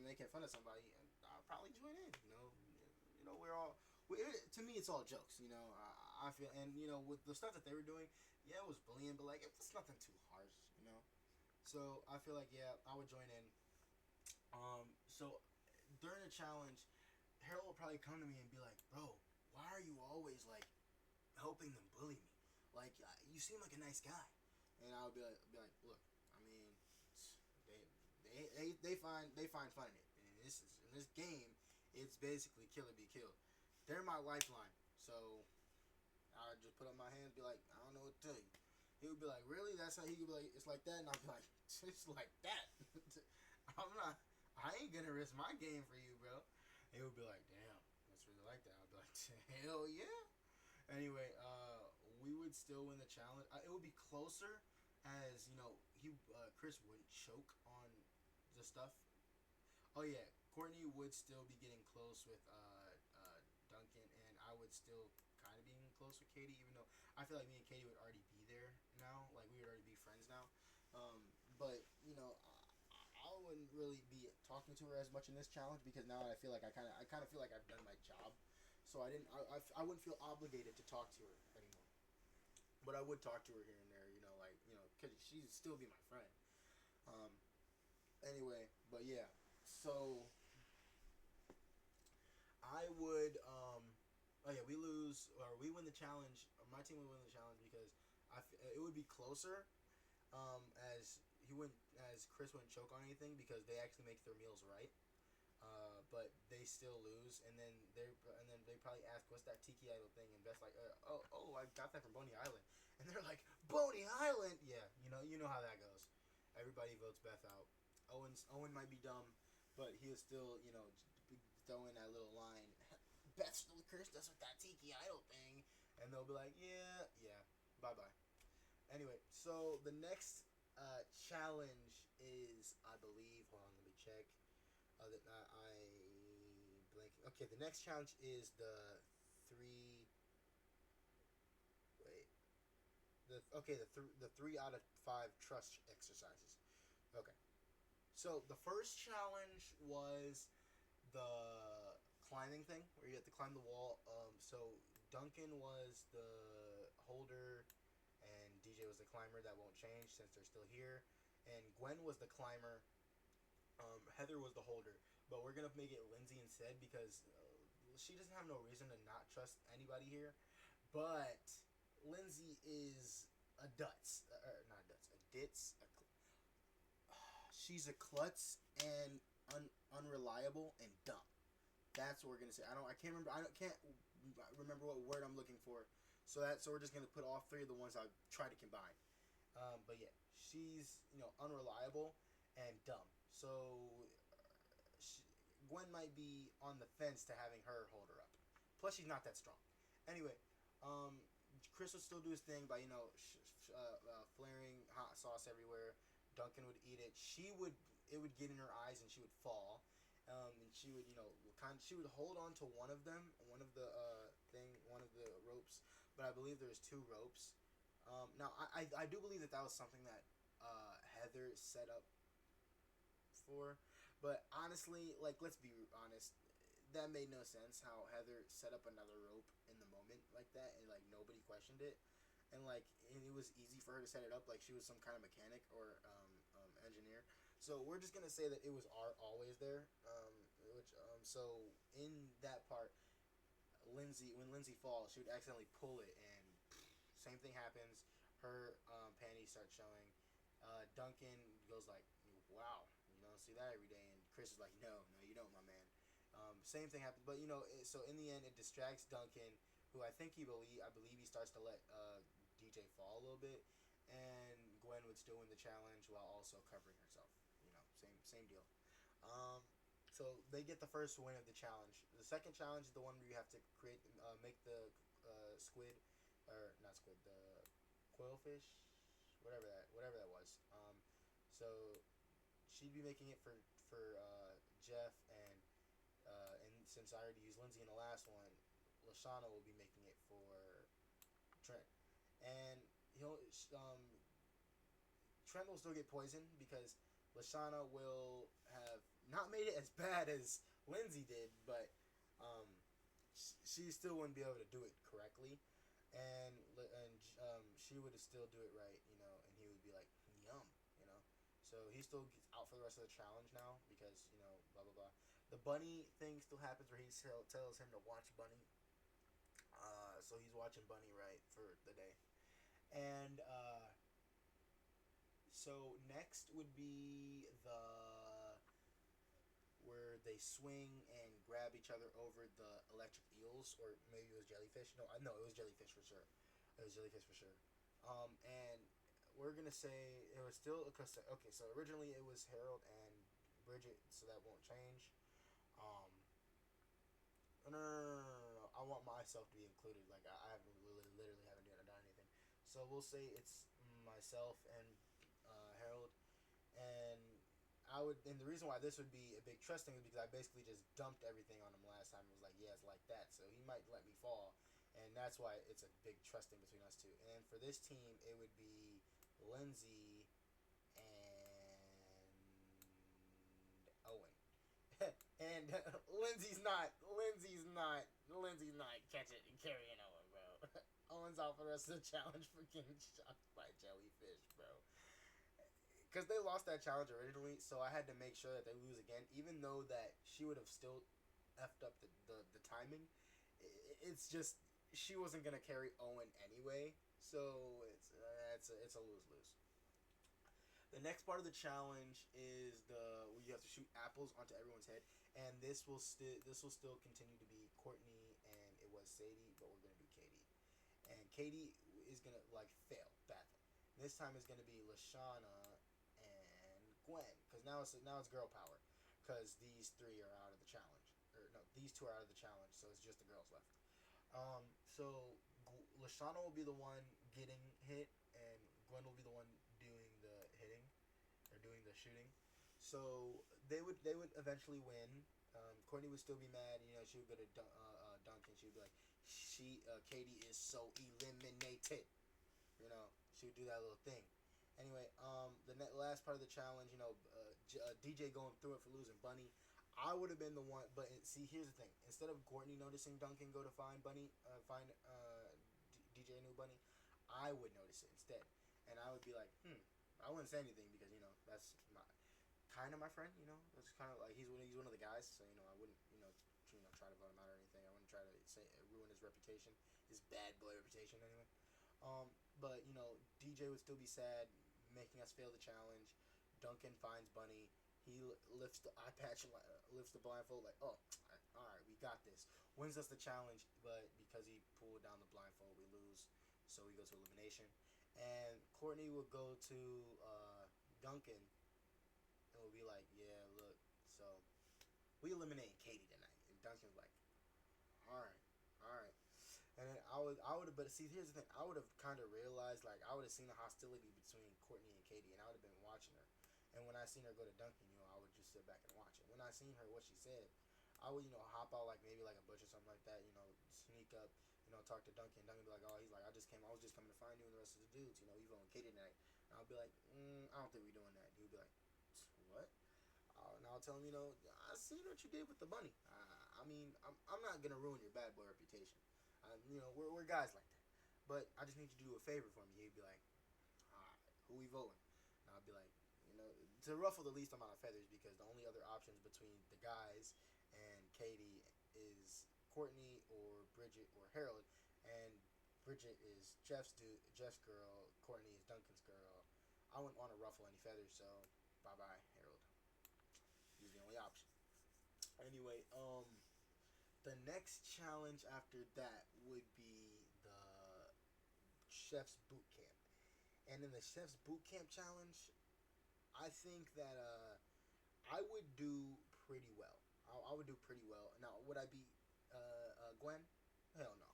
making fun of somebody, I'll probably join in. We're all to me it's all jokes. I feel, and with the stuff that they were doing, yeah, it was bullying, but like it's nothing too harsh. So I feel like yeah, I would join in. So during the challenge, Harold will probably come to me and be like, "Bro, why are you always like helping them bully me? Like you seem like a nice guy." And I would be like, "Look, I mean, they find fun in it. And in this game, it's basically kill or be killed. They're my lifeline. So I would just put up my hands, be like, I don't know what to tell you." He would be like, "Really? That's how?" He would be like, "It's like that," and I'd be like, "It's like that." I'm not. I ain't gonna risk my game for you, bro. He would be like, "Damn, that's really like that." I'd be like, "Hell yeah." Anyway, we would still win the challenge. It would be closer, as Chris wouldn't choke on the stuff. Oh yeah, Courtney would still be getting close with Duncan, and I would still kind of being close with Katie, even though I feel like me and Katie would already be there now. Like we would already be friends now. But I wouldn't really be talking to her as much in this challenge, because now I feel like I kind of feel like I've done my job. So I wouldn't feel obligated to talk to her anymore. But I would talk to her here and there, because she'd still be my friend. Um, anyway, but yeah, so I would. Oh yeah, we lose or we win the challenge. Or my team would win the challenge because it would be closer. As he wouldn't, as Chris wouldn't choke on anything because they actually make their meals right. But they still lose, and then they probably ask, "What's that Tiki Idol thing?" And Beth's like, "Oh, I got that from Boney Island." And they're like, "Boney Island?" Yeah, you know how that goes. Everybody votes Beth out. Owen might be dumb, but he'll still throw in that little line. Beth still cursed us with that Tiki Idol thing, and they'll be like, "Yeah, yeah, bye bye." Anyway, so the next challenge is, I believe. Hold on, let me check. I blank. Okay, the next challenge is three. Wait. The 3 out of 5 trust exercises. Okay, so the first challenge was the climbing thing, where you have to climb the wall. So Duncan was the holder, and DJ was the climber. That won't change since they're still here. And Gwen was the climber. Heather was the holder, but we're gonna make it Lindsay instead, because she doesn't have no reason to not trust anybody here. But Lindsay is a Dutz, or not a Dutz, a Ditz. She's a klutz and unreliable and dumb. That's what we're gonna say. I can't remember. Can't remember what word I'm looking for. So we're just gonna put all three of the ones I try to combine. But yeah, she's unreliable and dumb. So she, Gwen might be on the fence to having her hold her up. Plus, she's not that strong. Anyway, um, Chris would still do his thing by flaring hot sauce everywhere. Duncan would eat it. It would get in her eyes and she would fall. And she would she would hold on to one of them, one of the ropes. But I believe there's 2 ropes. Now I do believe that was something that Heather set up for. But honestly, like let's be honest, that made no sense. How Heather set up another rope in the moment like that, and like nobody questioned it, and it was easy for her to set it up like she was some kind of mechanic or engineer. So we're just gonna say that it was always there. So in that part, when Lindsay falls, she would accidentally pull it, and same thing happens. Her panties start showing. Duncan goes like, "Wow, you don't see that every day," and Chris is like, "No, no, you don't, my man." Same thing happens, but so in the end, it distracts Duncan, who I believe he starts to let DJ fall a little bit, and Gwen would still win the challenge while also covering herself. Same deal. Um, so they get the first win of the challenge. The second challenge is the one where you have to make the squid, or not squid, the quailfish, whatever that was. So she'd be making it for Jeff, and since I already used Lindsay in the last one, Lashana will be making it for Trent, and he'll Trent will still get poisoned because Lashana will have not made it as bad as Lindsay did, but um, she still wouldn't be able to do it correctly, and she would still do it right, and he would be like, yum. So he still gets out for the rest of the challenge now because blah blah blah. The bunny thing still happens where he tells him to watch Bunny. So he's watching Bunny right for the day, and so next would be the where they swing and grab each other over the electric eels, or maybe it was jellyfish. No, it was jellyfish for sure. It was jellyfish for sure. And we're gonna say it was still okay. So originally it was Harold and Bridget, so that won't change. Um, no. I want myself to be included. Like I haven't literally haven't done anything. So we'll say it's myself and Harold, and and the reason why this would be a big trust thing is because I basically just dumped everything on him last time. It was like, yeah, it's like that. So he might let me fall, and that's why it's a big trust thing between us two. And for this team, it would be Lindsay and Owen. And Lindsay's not catching and carrying Owen, bro. Owen's out for the rest of the challenge for getting shocked by jellyfish, bro. Because they lost that challenge originally, so I had to make sure that they lose again, even though that she would have still effed up the timing. It's just she wasn't gonna carry Owen anyway, so it's a lose lose. The next part of the challenge is the where you have to shoot apples onto everyone's head, and this will still continue to be Courtney, and it was Sadie, but we're gonna do Katie, and Katie is gonna like fail badly. This time it's gonna be Lashana and Gwen, because now it's girl power, because these three are out of the challenge, or no, these two are out of the challenge, so it's just the girls left. So Lashana will be the one getting hit, and Gwen will be the one doing the hitting or doing the shooting. So they would eventually win. Courtney would still be mad. She would go to Duncan. She would be like, Katie is so eliminated. She would do that little thing. Anyway, last part of the challenge, DJ going through it for losing Bunny. I would have been the one, but see, here's the thing. Instead of Courtney noticing Duncan go to find Bunny, DJ a new Bunny, I would notice it instead, and I would be like, I wouldn't say anything because that's my kind of my friend. That's kind of like he's one of the guys, so I wouldn't try to vote him out or anything. I wouldn't try to say ruin his reputation, his bad boy reputation anyway. But DJ would still be sad, making us fail the challenge. Duncan finds Bunny. He lifts the eye patch, lifts the blindfold, like, oh, all right, we got this. Wins us the challenge, but because he pulled down the blindfold, we lose. So we go to elimination. And Courtney will go to Duncan and will be like, yeah, look, so we eliminate Katie tonight. And Duncan's like, all right, all right. And then I would have, but see, here's the thing. I would have kind of realized, like, I would have seen the hostility between Courtney and Katie, and I would have been watching her. And when I seen her go to Duncan, I would just sit back and watch it. When I seen her, what she said, I would, hop out like maybe like a bush or something like that, sneak up, talk to Duncan. Duncan be like, oh, he's like, I was just coming to find you and the rest of the dudes, even on Katie tonight. And I'll be like, I don't think we're doing that. He'll be like, what? And I'll tell him, I seen what you did with the bunny. I mean, I'm not gonna ruin your bad boy reputation. We're guys like that. But I just need you to do a favor for me. He'd be like, all right, who we voting? And I'd be like, to ruffle the least amount of feathers because the only other options between the guys and Katie is Courtney or Bridget or Harold, and Bridget is Jeff's girl. Courtney is Duncan's girl. I wouldn't want to ruffle any feathers, so bye bye Harold. He's the only option. Anyway, the next challenge after that would be the chef's boot camp, and in the chef's boot camp challenge, I think that I would do pretty well. I would do pretty well. Now, would I beat Gwen? Hell no.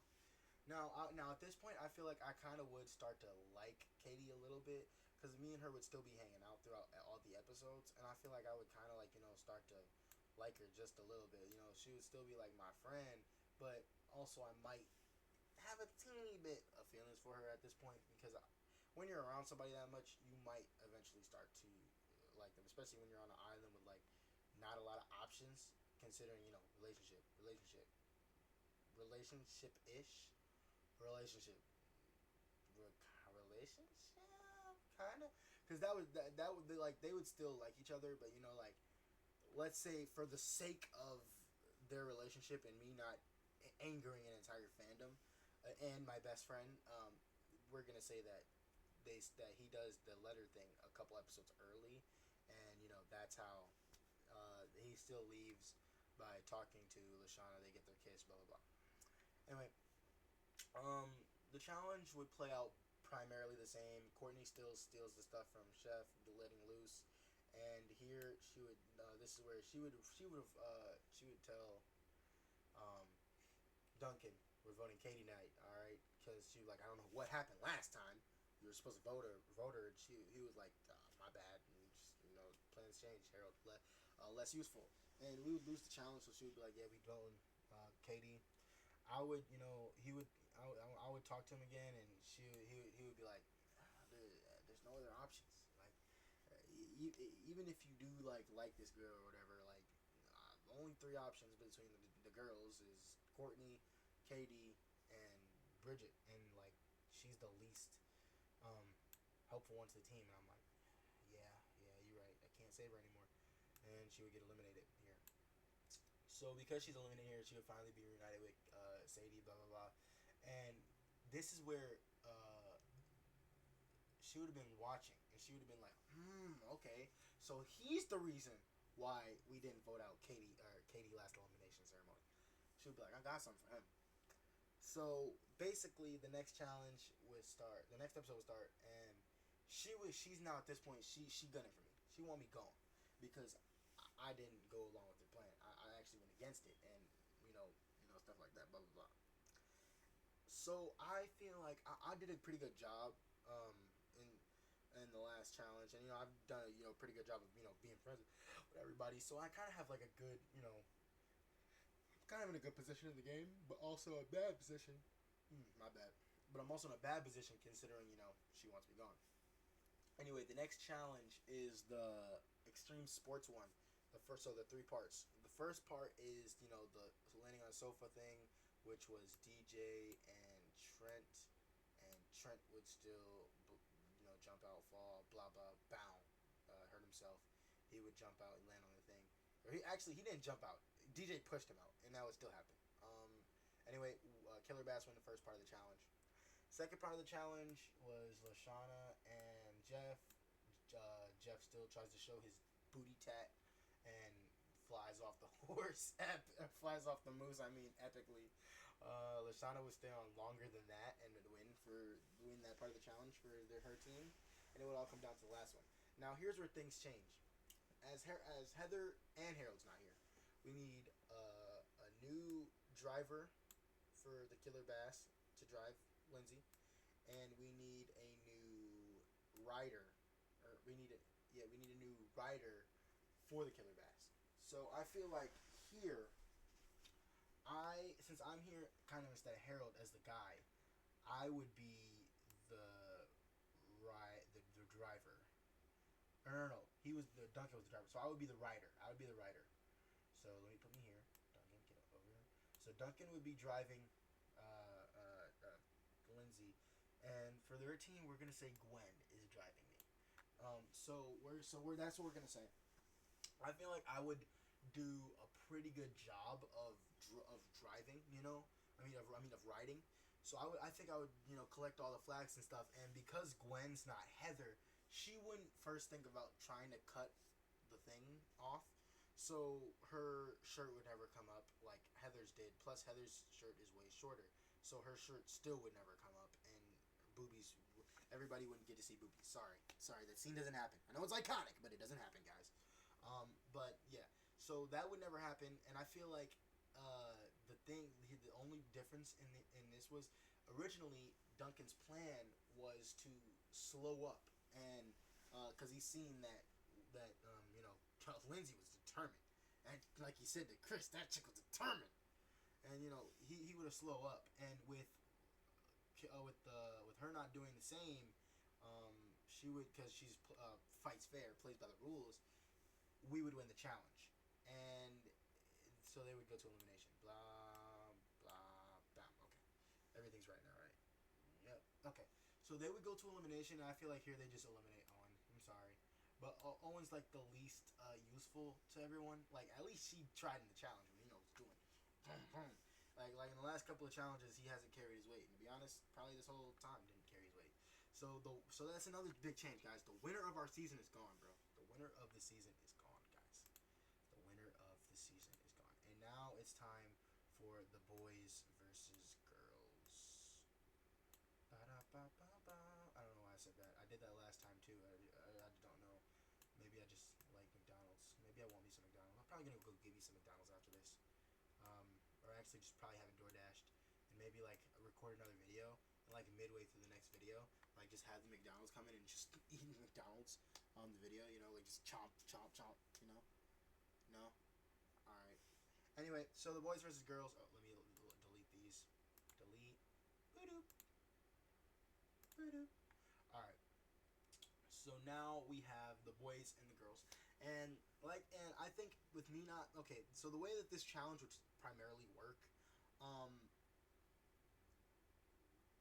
Now at this point, I feel like I kind of would start to like Katie a little bit because me and her would still be hanging out throughout all the episodes, and I feel like I would kind of like start to like her just a little bit. She would still be like my friend, but also I might have a teeny bit of feelings for her at this point because when you're around somebody that much, you might eventually start to like them, especially when you're on an island with like not a lot of options. Considering relationship ish, relationship, relationship, kind of, because that would be like they would still like each other, but like let's say for the sake of their relationship and me not angering an entire fandom and my best friend, we're gonna say that that he does the letter thing a couple episodes early, and that's how he still leaves by talking to Lashana. They get their kiss, blah blah blah. Anyway, the challenge would play out primarily the same. Courtney still steals the stuff from Chef, the letting loose, and here she would. This is where she would tell um, Duncan, we're voting Katie night, all right? Because she was like, I don't know what happened last time. You were supposed to vote her, and he was like, my bad, and just plans change. Harold less useful, and we would lose the challenge. So she would be like, yeah, we voting Katie. I would, I would talk to him again, and he would be like, there's no other options. Like, even if you do like this girl or whatever, like, only three options between the girls is Courtney, Katie, and Bridget, and like she's the least helpful one to the team. And I'm like, yeah, you're right. I can't save her anymore, and she would get eliminated here. So because she's eliminated here, she would finally be reunited with Sadie, blah blah blah, and this is where she would have been watching, and she would have been like, okay, so he's the reason why we didn't vote out Katie last elimination ceremony. She would be like, I got something for him. So basically, the next challenge would start. The next episode would start, and she's now at this point. She gunning for me. She want me gone because I didn't go along with her plan. I actually went against it, and stuff like that. Blah blah blah. So I feel like I did a pretty good job in the last challenge, and I've done a pretty good job of being friends with everybody. So I kind of have like a good kind of in a good position in the game, but also a bad position. My bad. But I'm also in a bad position considering she wants me gone. Anyway, the next challenge is the extreme sports one. So the three parts. The first part is the landing on a sofa thing, which was DJ and Trent, and Trent would still jump out, fall, blah blah, bow, hurt himself. He would jump out and land on the thing. Or he didn't jump out. DJ pushed him out, and that would still happen. Anyway, Killer Bass won the first part of the challenge. Second part of the challenge was Lashana and Jeff. Jeff still tries to show his booty tat and flies off the horse. Flies off the moose. I mean, epically. Lashana would stay on longer than that and would win that part of the challenge for her team, and it would all come down to the last one. Now, here's where things change. As Heather and Harold's not here, we need a new driver for the Killer Bass to drive Lindsay, and we need a new rider, or we need a new rider for the Killer Bass. So I feel like here, since I'm here kind of instead of Harold as the guy, I would be the driver. No. Duncan was the driver, so I would be the rider. So let me put me here. Duncan, get over So Duncan would be driving Lindsay, and for their team, we're gonna say Gwen is driving me. So we're that's what we're gonna say. I feel like I would do a pretty good job of driving. Of riding. So I think I would collect all the flags and stuff. And because Gwen's not Heather, she wouldn't first think about trying to cut the thing off. So her shirt would never come up like Heather's did. Plus Heather's shirt is way shorter, so her shirt still would never come up, and boobies. Everybody wouldn't get to see boobies. Sorry, that scene doesn't happen. I know it's iconic, but it doesn't happen, guys. But yeah, so that would never happen, and I feel like the only difference in this was originally Duncan's plan was to slow up, and because he's seen that Charles Lindsay was determined, and like he said to Chris, that chick was determined, and he would have slow up, and with her not doing the same, she would because she's fights fair, plays by the rules. We would win the challenge, and so they would go to elimination. Blah blah bam. Okay, everything's right now, right? Yep. Okay, so they would go to elimination, and I feel like here they just eliminate Owen. I'm sorry, but Owen's like the least useful to everyone. Like at least she tried in the challenge when he knows what he's doing. Boom boom. Like in the last couple of challenges, he hasn't carried his weight. And to be honest, probably this whole time didn't carry his weight. So that's another big change, guys. The winner of our season is gone, bro. The winner of the season is gone, guys. The winner of the season is gone. And now it's time for the boys versus girls. Ba-da-ba-ba-ba. I don't know why I said that. I did that last time too. I don't know. Maybe I just like McDonald's. Maybe I want me some McDonald's. I'm probably gonna go get me some McDonald's after this. Or actually just probably have it door dashed, and maybe like record another video, and like midway through the next video, like just have the McDonald's come in and just eat McDonald's on the video, like just chomp chomp chomp, no, all right. Anyway, so the boys versus girls. Oh, let me delete these. Delete. Boop. Boop. All right. So now we have the boys and the girls, and I think with me not okay. So the way that this challenge would primarily work,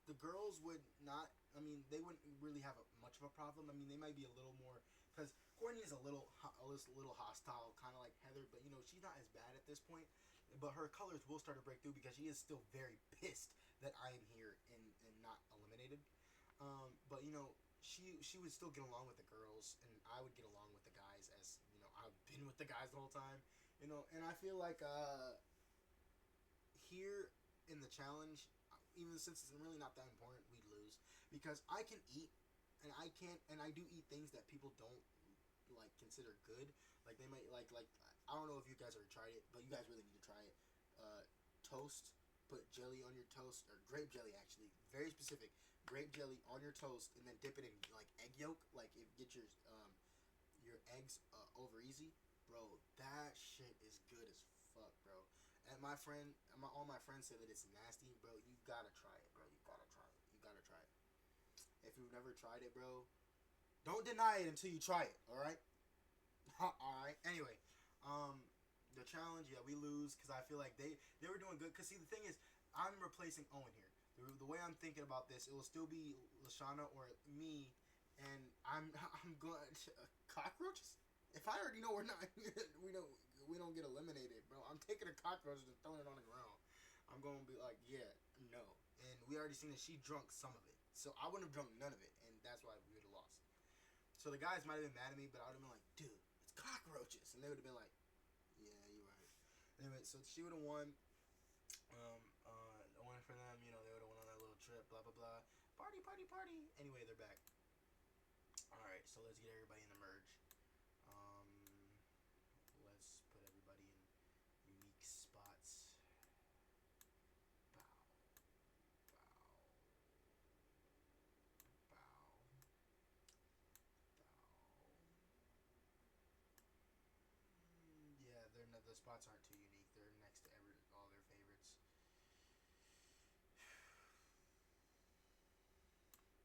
the girls would not. I mean, they wouldn't really have much of a problem. I mean, they might be a little more because Courtney is a little hostile, kind of like Heather, but she's not as bad at this point. But her colors will start to break through because she is still very pissed that I am here and not eliminated. But she would still get along with the girls, and I would get along with the guys as I've been with the guys the whole time. And I feel like here in the challenge, even since it's really not that important, we'd lose because I can eat, and I do eat things that people don't like consider good. Like they might like I don't know if you guys ever tried it, but you guys really need to try it. Toast, put jelly on your toast, or grape jelly actually, very specific. Grape jelly on your toast, and then dip it in like egg yolk. Like get your eggs over easy, bro. That shit is good as fuck, bro. And all my friends say that it's nasty, bro. You gotta try it, bro. You gotta try it. You gotta try it. If you've never tried it, bro, don't deny it until you try it. All right. All right. Anyway, the challenge, yeah, we lose because I feel like they were doing good. Cause see, the thing is, I'm replacing Owen here. The way I'm thinking about this, it will still be Lashana or me, and I'm going cockroaches. If I already know we're not, we don't get eliminated, bro. I'm taking a cockroach and throwing it on the ground. I'm gonna be like, yeah, no. And we already seen that she drunk some of it, so I wouldn't have drunk none of it, and that's why we would have lost. So the guys might have been mad at me, but I would have been like, dude, it's cockroaches, and they would have been like, yeah, you're right. Anyway, so she would have won. Won for them. They would have went on that little trip. Blah blah blah. Party, party, party. Anyway, they're back. All right, so let's get everybody in the merge. Let's put everybody in unique spots. Bow, bow, bow, bow. Yeah, the spots aren't too unique. They're next to all their favorites.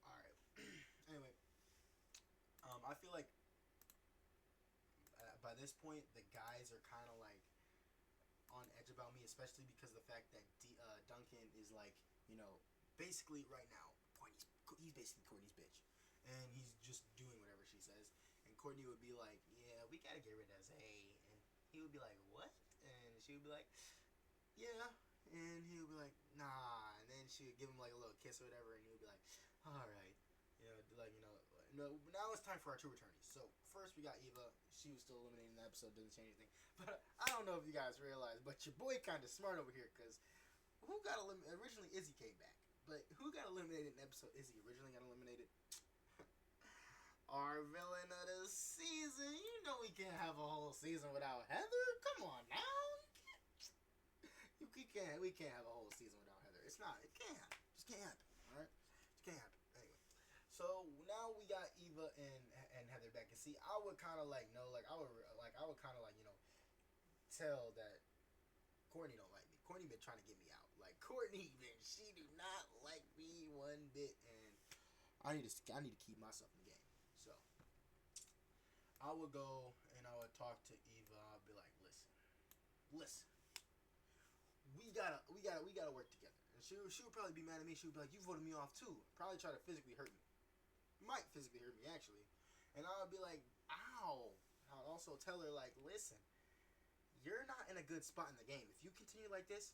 All right. Anyway, I feel like by this point the guys are kind of like on edge about me, especially because of the fact that Duncan is like, you know, basically right now, he's basically Courtney's bitch, and he's just doing whatever she says. And Courtney would be like, "Yeah, we gotta get rid of Zay," and he would be like, "What?" And she would be like, "Yeah." And he would be like, "Nah." And then she would give him like a little kiss or whatever, and he would be like, "All right." Like no. Now it's time for our two returnees. So first we got Eva. She was still eliminated in the episode. Didn't change anything. But I don't know if you guys realize, but your boy kind of smart over here, because who got eliminated? Originally Izzy came back, but who got eliminated in episode? Izzy originally got eliminated. Our villain of the season. You know we can't have a whole season without Heather. Come on now. We can't have a whole season without Heather. It's not. It can't happen. Just can't happen. All right. Just can't happen. Anyway. So now we got Eva and Heather back. And see, I would kind of like know, like I would kind of like, tell that Courtney don't like me. Courtney been trying to get me out. Like Courtney, man, she do not like me one bit, and I need to keep myself in the game. So I would go and I would talk to Eva. I'd be like, listen. We gotta work together. And she would probably be mad at me. She would be like, you voted me off too. Probably try to physically hurt me. Might physically hurt me actually. And I would be like, ow. I'll also tell her like, listen, you're not in a good spot in the game. If you continue like this,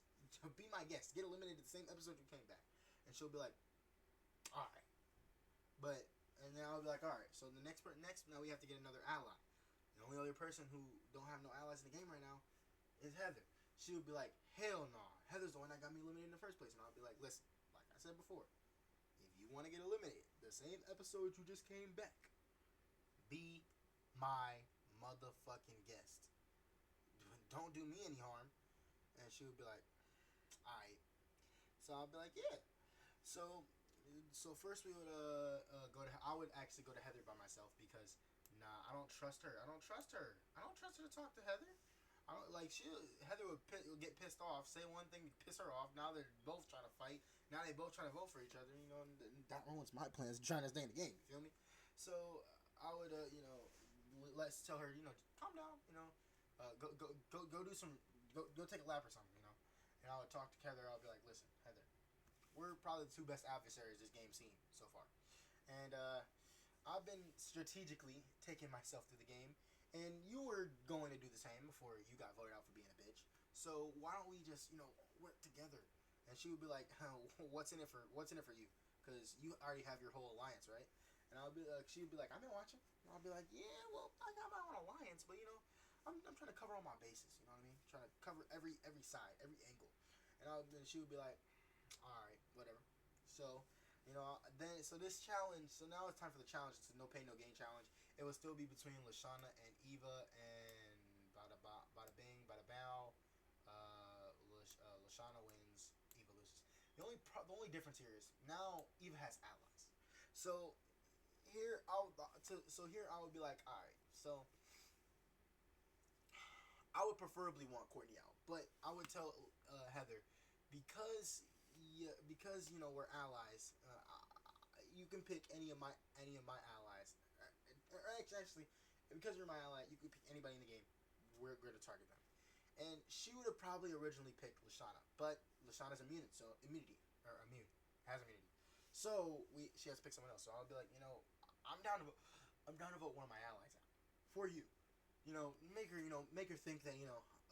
be my guest. Get eliminated the same episode you came back. And she'll be like, alright. And then I'll be like, alright. So the next now we have to get another ally. The only other person who don't have no allies in the game right now is Heather. She would be like, hell no. Heather's the one that got me eliminated in the first place. And I'll be like, listen, like I said before, if you want to get eliminated, the same episode you just came back, be my motherfucking guest. Don't do me any harm. And she would be like, alright. So I'll be like, yeah. So first we would I would actually go to Heather by myself, because I don't trust her. I don't trust her to talk to Heather. I don't like Heather would get pissed off, say one thing, piss her off. Now they're both trying to fight. Now they both trying to vote for each other. And that ruins my plans. Trying to stay in the game. You feel me? So I would let's tell her, calm down. Go do some go take a lap or something. And I would talk to Heather. I'll be like, listen, Heather, we're probably the two best adversaries this game's seen so far, and I've been strategically taking myself through the game. And you were going to do the same before you got voted out for being a bitch. So why don't we just, work together? And she would be like, what's in it for you? Because you already have your whole alliance, right? And I'll be like, she would be like, I've been watching. And I'll be like, yeah, well, I got my own alliance, but I'm trying to cover all my bases. You know what I mean? Trying to cover every side, every angle. And she would be like, all right, whatever. So this challenge. So now it's time for the challenge. It's a no pain, no gain challenge. It will still be between Lashana and Eva, and bada bing, bada bow. Lashana wins, Eva loses. The only difference here is now Eva has allies. So here I would be like, all right. So I would preferably want Courtney out, but I would tell Heather, because we're allies. You can pick any of my allies. Or actually, because you're my ally, you could pick anybody in the game. We're going to target them. And she would have probably originally picked Lashana, but Lashana's immune, has immunity. So she has to pick someone else. So I'll be like, I'm down to vote one of my allies out for you. Make her think that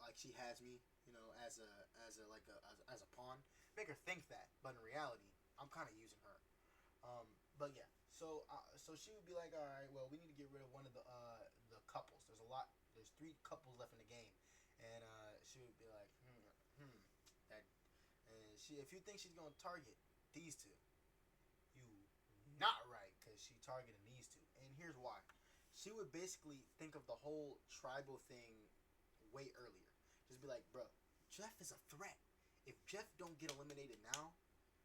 like she has me, as a pawn. Make her think that, but in reality, I'm kind of using her. But yeah, so she would be like, all right, well, we need to get rid of one of the couples. There's 3 couples left in the game, and she would be like, if you think she's gonna target these 2, you not right, because she targeted these 2, and here's why. She would basically think of the whole tribal thing way earlier. Just be like, bro, Jeff is a threat. If Jeff don't get eliminated now,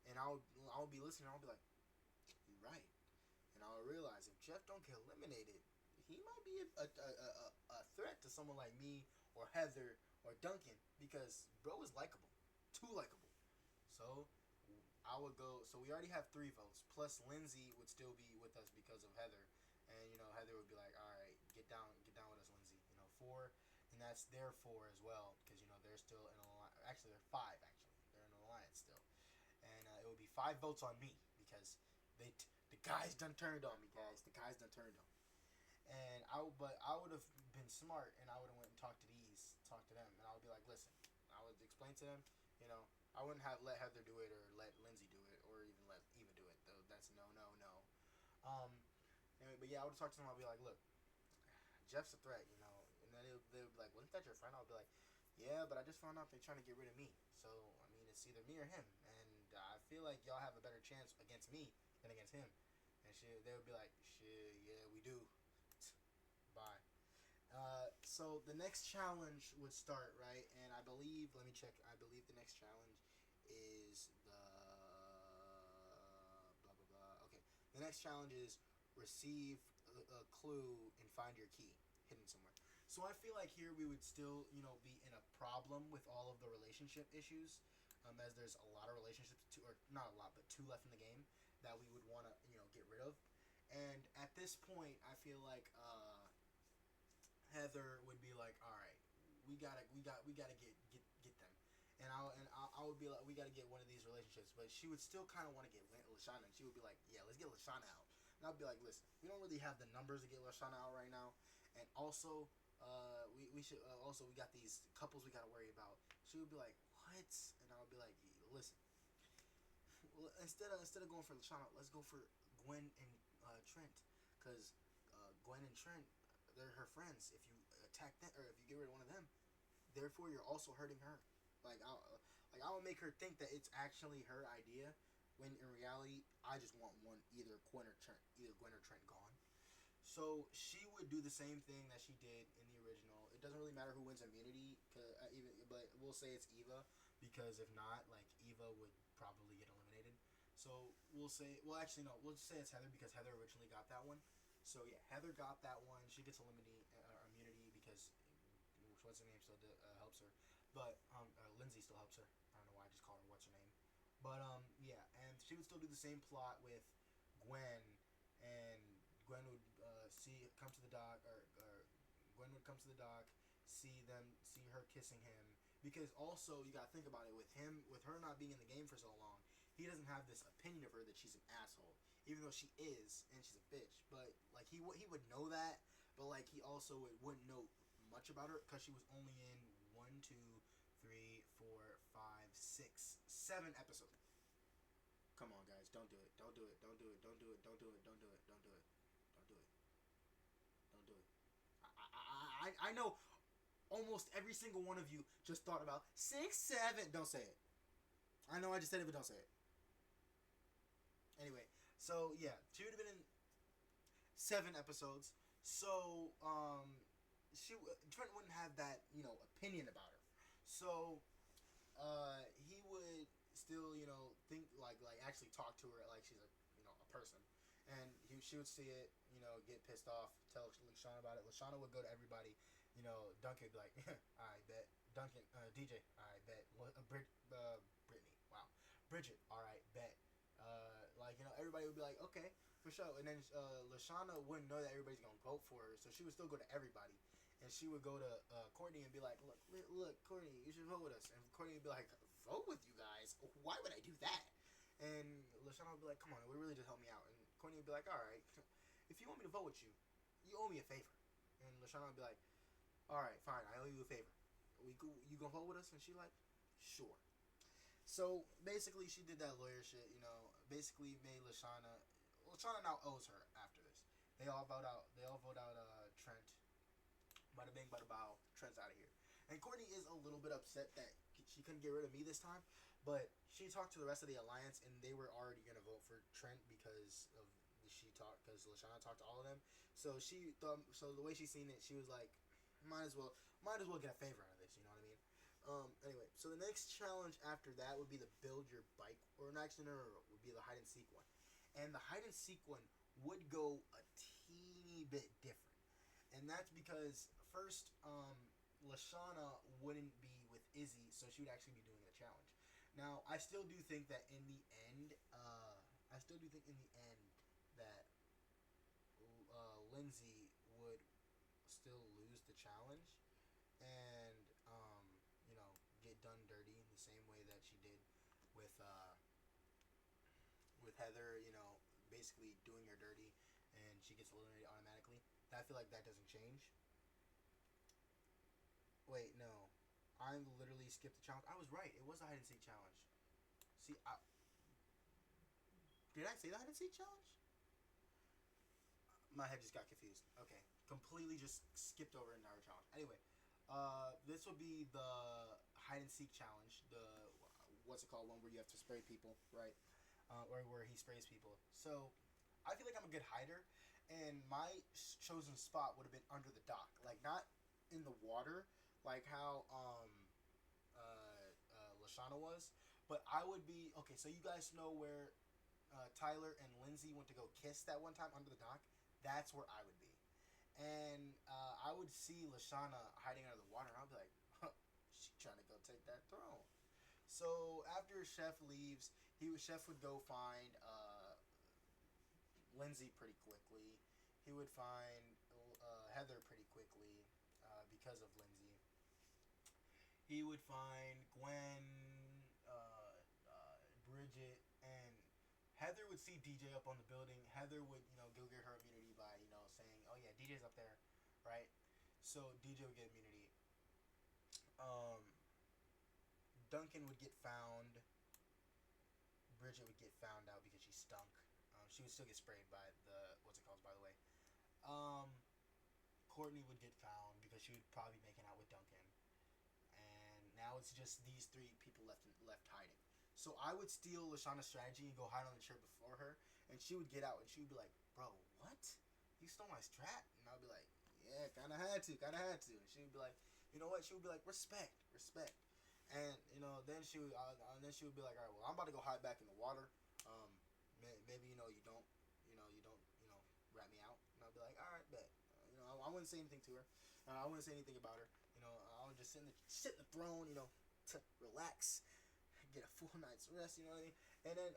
and I'll be listening, I'll be like, you're right. And I'll realize if Jeff don't get eliminated, he might be a threat to someone like me or Heather or Duncan, because bro is likable, too likable. So I would go. So we already have 3 votes. Plus Lindsay would still be with us because of Heather, and Heather would be like, all right, get down with us, Lindsay. 4, and that's their 4 as well, because they're still in a alliance. Actually, they're five. Actually, they're in an alliance still, and it would be 5 votes on me because the guys done turned on me, guys. The guys done turned on me. And but I would have been smart, and I would have went and talked to them, and I would be like, listen, I would explain to them, you know, I wouldn't have let Heather do it or let Lindsay do it or even let Eva do it. Though that's no, no, no. Um, anyway, but yeah, I would talk to them. I'll be like, look, Jeff's a threat, you know, and then they would be like, wasn't that your friend? I'll be like, yeah, but I just found out they're trying to get rid of me. So I mean, it's either me or him, and I feel like y'all have a better chance against me than against him. And shit, they would be like, shit, yeah, we do. Bye. So the next challenge would start, right? And I believe, let me check. I believe the next challenge is the blah blah blah. Okay, the next challenge is receive a clue and find your key hidden somewhere. So I feel like here we would still, you know, be in a problem with all of the relationship issues, as there's a lot of relationships, or not a lot, but two left in the game that we would want to, you know, get rid of. And at this point, I feel like Heather would be like, "All right, we gotta get them," and I would be like, "We gotta get one of these relationships," but she would still kind of want to get Lashana, and she would be like, "Yeah, let's get Lashana out," and I'd be like, "Listen, we don't really have the numbers to get Lashana out right now, and also, we should also we got these couples we gotta worry about." She would be like, "What?" And I would be like, "Listen, well, instead of going for Lashana, let's go for Gwen and Trent, because Gwen and Trent, they're her friends. If you attack them, or if you get rid of one of them, therefore you're also hurting her. I will make her think that it's actually her idea, when in reality I just want one, either Gwen or Trent gone." So she would do the same thing that she did in the original. It doesn't really matter who wins immunity, but we'll say it's Eva, because if not, like, Eva would probably get eliminated. So we'll say, well, actually no, we'll just say it's Heather because Heather originally got that one. So yeah, Heather got that one. She gets immunity because what's her name still helps her, but Lindsay still helps her. I don't know why I just called her what's her name, but yeah, and she would still do the same plot with Gwen, and Gwen would come to the dock, or Gwen would come to the dock, see her kissing him, because also you gotta think about it, with her not being in the game for so long, he doesn't have this opinion of her that she's an asshole, even though she is, and she's a bitch. But like he would know that, but like he also wouldn't know much about her because she was only in one, two, three, four, five, 6, 7 episodes. Come on, guys, don't do it, don't do it, don't do it, don't do it, don't do it, don't do it, don't do it, don't do it, don't do it. I know almost every single one of you just thought about 6, 7. Don't say it. I know I just said it, but don't say it. Anyway, so yeah, she would have been in 7 episodes. So Trent wouldn't have that, you know, opinion about her. So he would still, you know, think like actually talk to her like she's a, you know, a person, and she would see it, you know, get pissed off, tell Lashana about it. Lashana would go to everybody, you know. Duncan would be like, I bet. Duncan, DJ, I bet. Brittany, wow. Bridget, all right, bet. Like, you know, everybody would be like, okay, for sure. And then Lashana wouldn't know that everybody's gonna vote for her, so she would still go to everybody, and she would go to Courtney and be like, look, Courtney, you should vote with us. And Courtney would be like, vote with you guys? Why would I do that? And Lashana would be like, come on, it would really just help me out. And Courtney would be like, all right, if you want me to vote with you, you owe me a favor. And Lashana would be like, all right, fine, I owe you a favor. You gonna vote with us? And she like, sure. So basically, she did that lawyer shit. You know, basically made Lashana. Lashana now owes her after this. They all vote out. Trent. Bada bing, bada bow. Trent's out of here. And Courtney is a little bit upset that she couldn't get rid of me this time, but she talked to the rest of the alliance, and they were already gonna vote for Trent because Lashana talked to all of them. So she thought. So the way she seen it, she was like, might as well get a favor out of this. You know what I mean? Anyway, so the next challenge after that would be the build your bike, or actually no, would be the hide and seek one, and the hide and seek one would go a teeny bit different, and that's because first, Lashana wouldn't be with Izzy, so she would actually be doing the challenge. Now, I still do think that in the end, that Lindsay would still lose the challenge, and you know, with Heather, basically doing her dirty, and she gets eliminated automatically. I feel like that doesn't change. Wait, no, I literally skipped the challenge. I was right. It was a hide and seek challenge. See, did I say the hide and seek challenge? My head just got confused. Okay, completely just skipped over an entire challenge. Anyway, this will be the hide and seek challenge. The what's it called? One where you have to spray people, right? Or where he sprays people. So I feel like I'm a good hider, and my chosen spot would have been under the dock, like not in the water, like how Lashana was, but I would be okay. So you guys know where Tyler and Lindsay went to go kiss that one time under the dock? That's where I would be, and I would see Lashana hiding under the water, and I'd be like, huh, "She trying to go take that throne." So after Chef leaves, Chef would go find Lindsay pretty quickly. He would find Heather pretty quickly because of Lindsay. He would find Gwen, Bridget, and Heather would see DJ up on the building. Heather would, go get her immunity by, saying, "Oh yeah, DJ's up there," right? So DJ would get immunity. Um, Duncan would get found. Bridget would get found out because she stunk. She would still get sprayed by the what's it called, by the way. Um, Courtney would get found because she would probably be making out with Duncan, and now it's just these three people left hiding. So I would steal Lashana's strategy and go hide on the chair before her, and she would get out and she would be like, "Bro, what? You stole my strat?" And I'd be like, "Yeah, kind of had to, kind of had to." And she would be like, "You know what?" She would be like, "Respect, respect." And then she would be like, "All right, well, I'm about to go hide back in the water. Um, maybe you don't, rat me out." And I'll be like, "All right, bet." I wouldn't say anything to her. I wouldn't say anything about her. I would just sit in the throne. Relax, get a full night's rest. You know what I mean? And then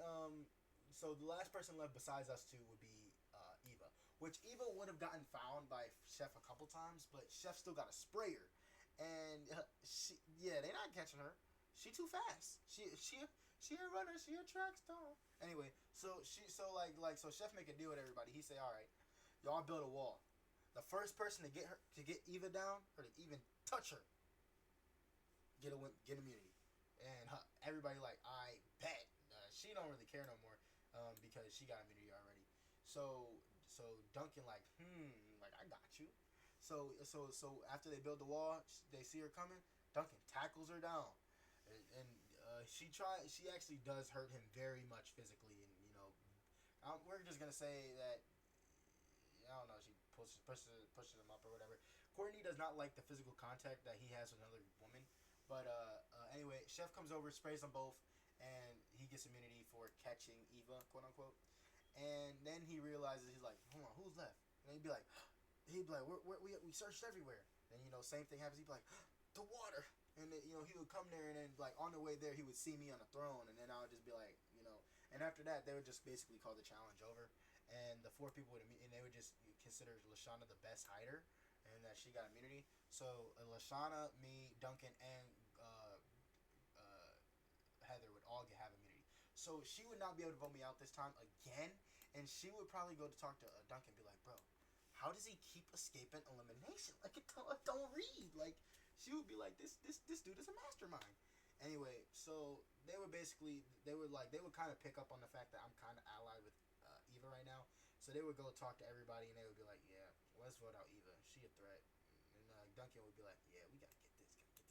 so the last person left besides us two would be Eva, which Eva would have gotten found by Chef a couple times, but Chef still got a sprayer. And they're not catching her. She too fast. She a runner. She a track star. Anyway, so Chef make a deal with everybody. He say, "All right, y'all build a wall. The first person to get Eva down or to even touch her, get immunity." And everybody like, "I bet." She don't really care no more because she got immunity already. So Duncan like I got you. So after they build the wall, they see her coming. Duncan tackles her down, and she actually does hurt him very much physically, and we're just gonna say that I don't know. She pushes him up or whatever. Courtney does not like the physical contact that he has with another woman, but anyway, Chef comes over, sprays them both, and he gets immunity for catching Eva, quote unquote. And then he realizes he's like, "Hold on, who's left?" And he'd be like, we searched everywhere. And same thing happens. He'd be like, "The water." And then, he would come there, and then like on the way there, he would see me on the throne, and then I would just be like, And after that, they would just basically call the challenge over, and the four people would and they would just consider Lashana the best hider, and that she got immunity. So Lashana, me, Duncan, and Heather would all have immunity. So she would not be able to vote me out this time again, and she would probably go to talk to Duncan and be like, "Bro, how does he keep escaping elimination? Like it don't read." Like she would be like, "This dude is a mastermind." Anyway, so they would kind of pick up on the fact that I'm kind of allied with Eva right now. So they would go talk to everybody, and they would be like, "Yeah, let's vote out Eva. She a threat." And Duncan would be like, "Yeah, we gotta get this dude out.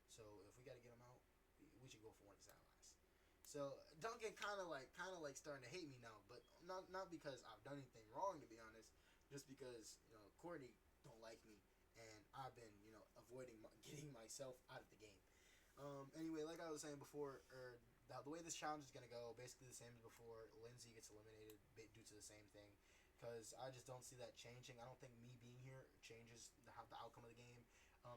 So if we gotta get him out, we should go for one of his allies." So Duncan kind of like starting to hate me now, but not because I've done anything wrong, to be honest, just because Courtney don't like me, and I've been avoiding getting myself out of the game. Anyway, like I was saying before, the way this challenge is gonna go, basically the same as before. Lindsay gets eliminated due to the same thing, because I just don't see that changing. I don't think me being here changes the outcome of the game.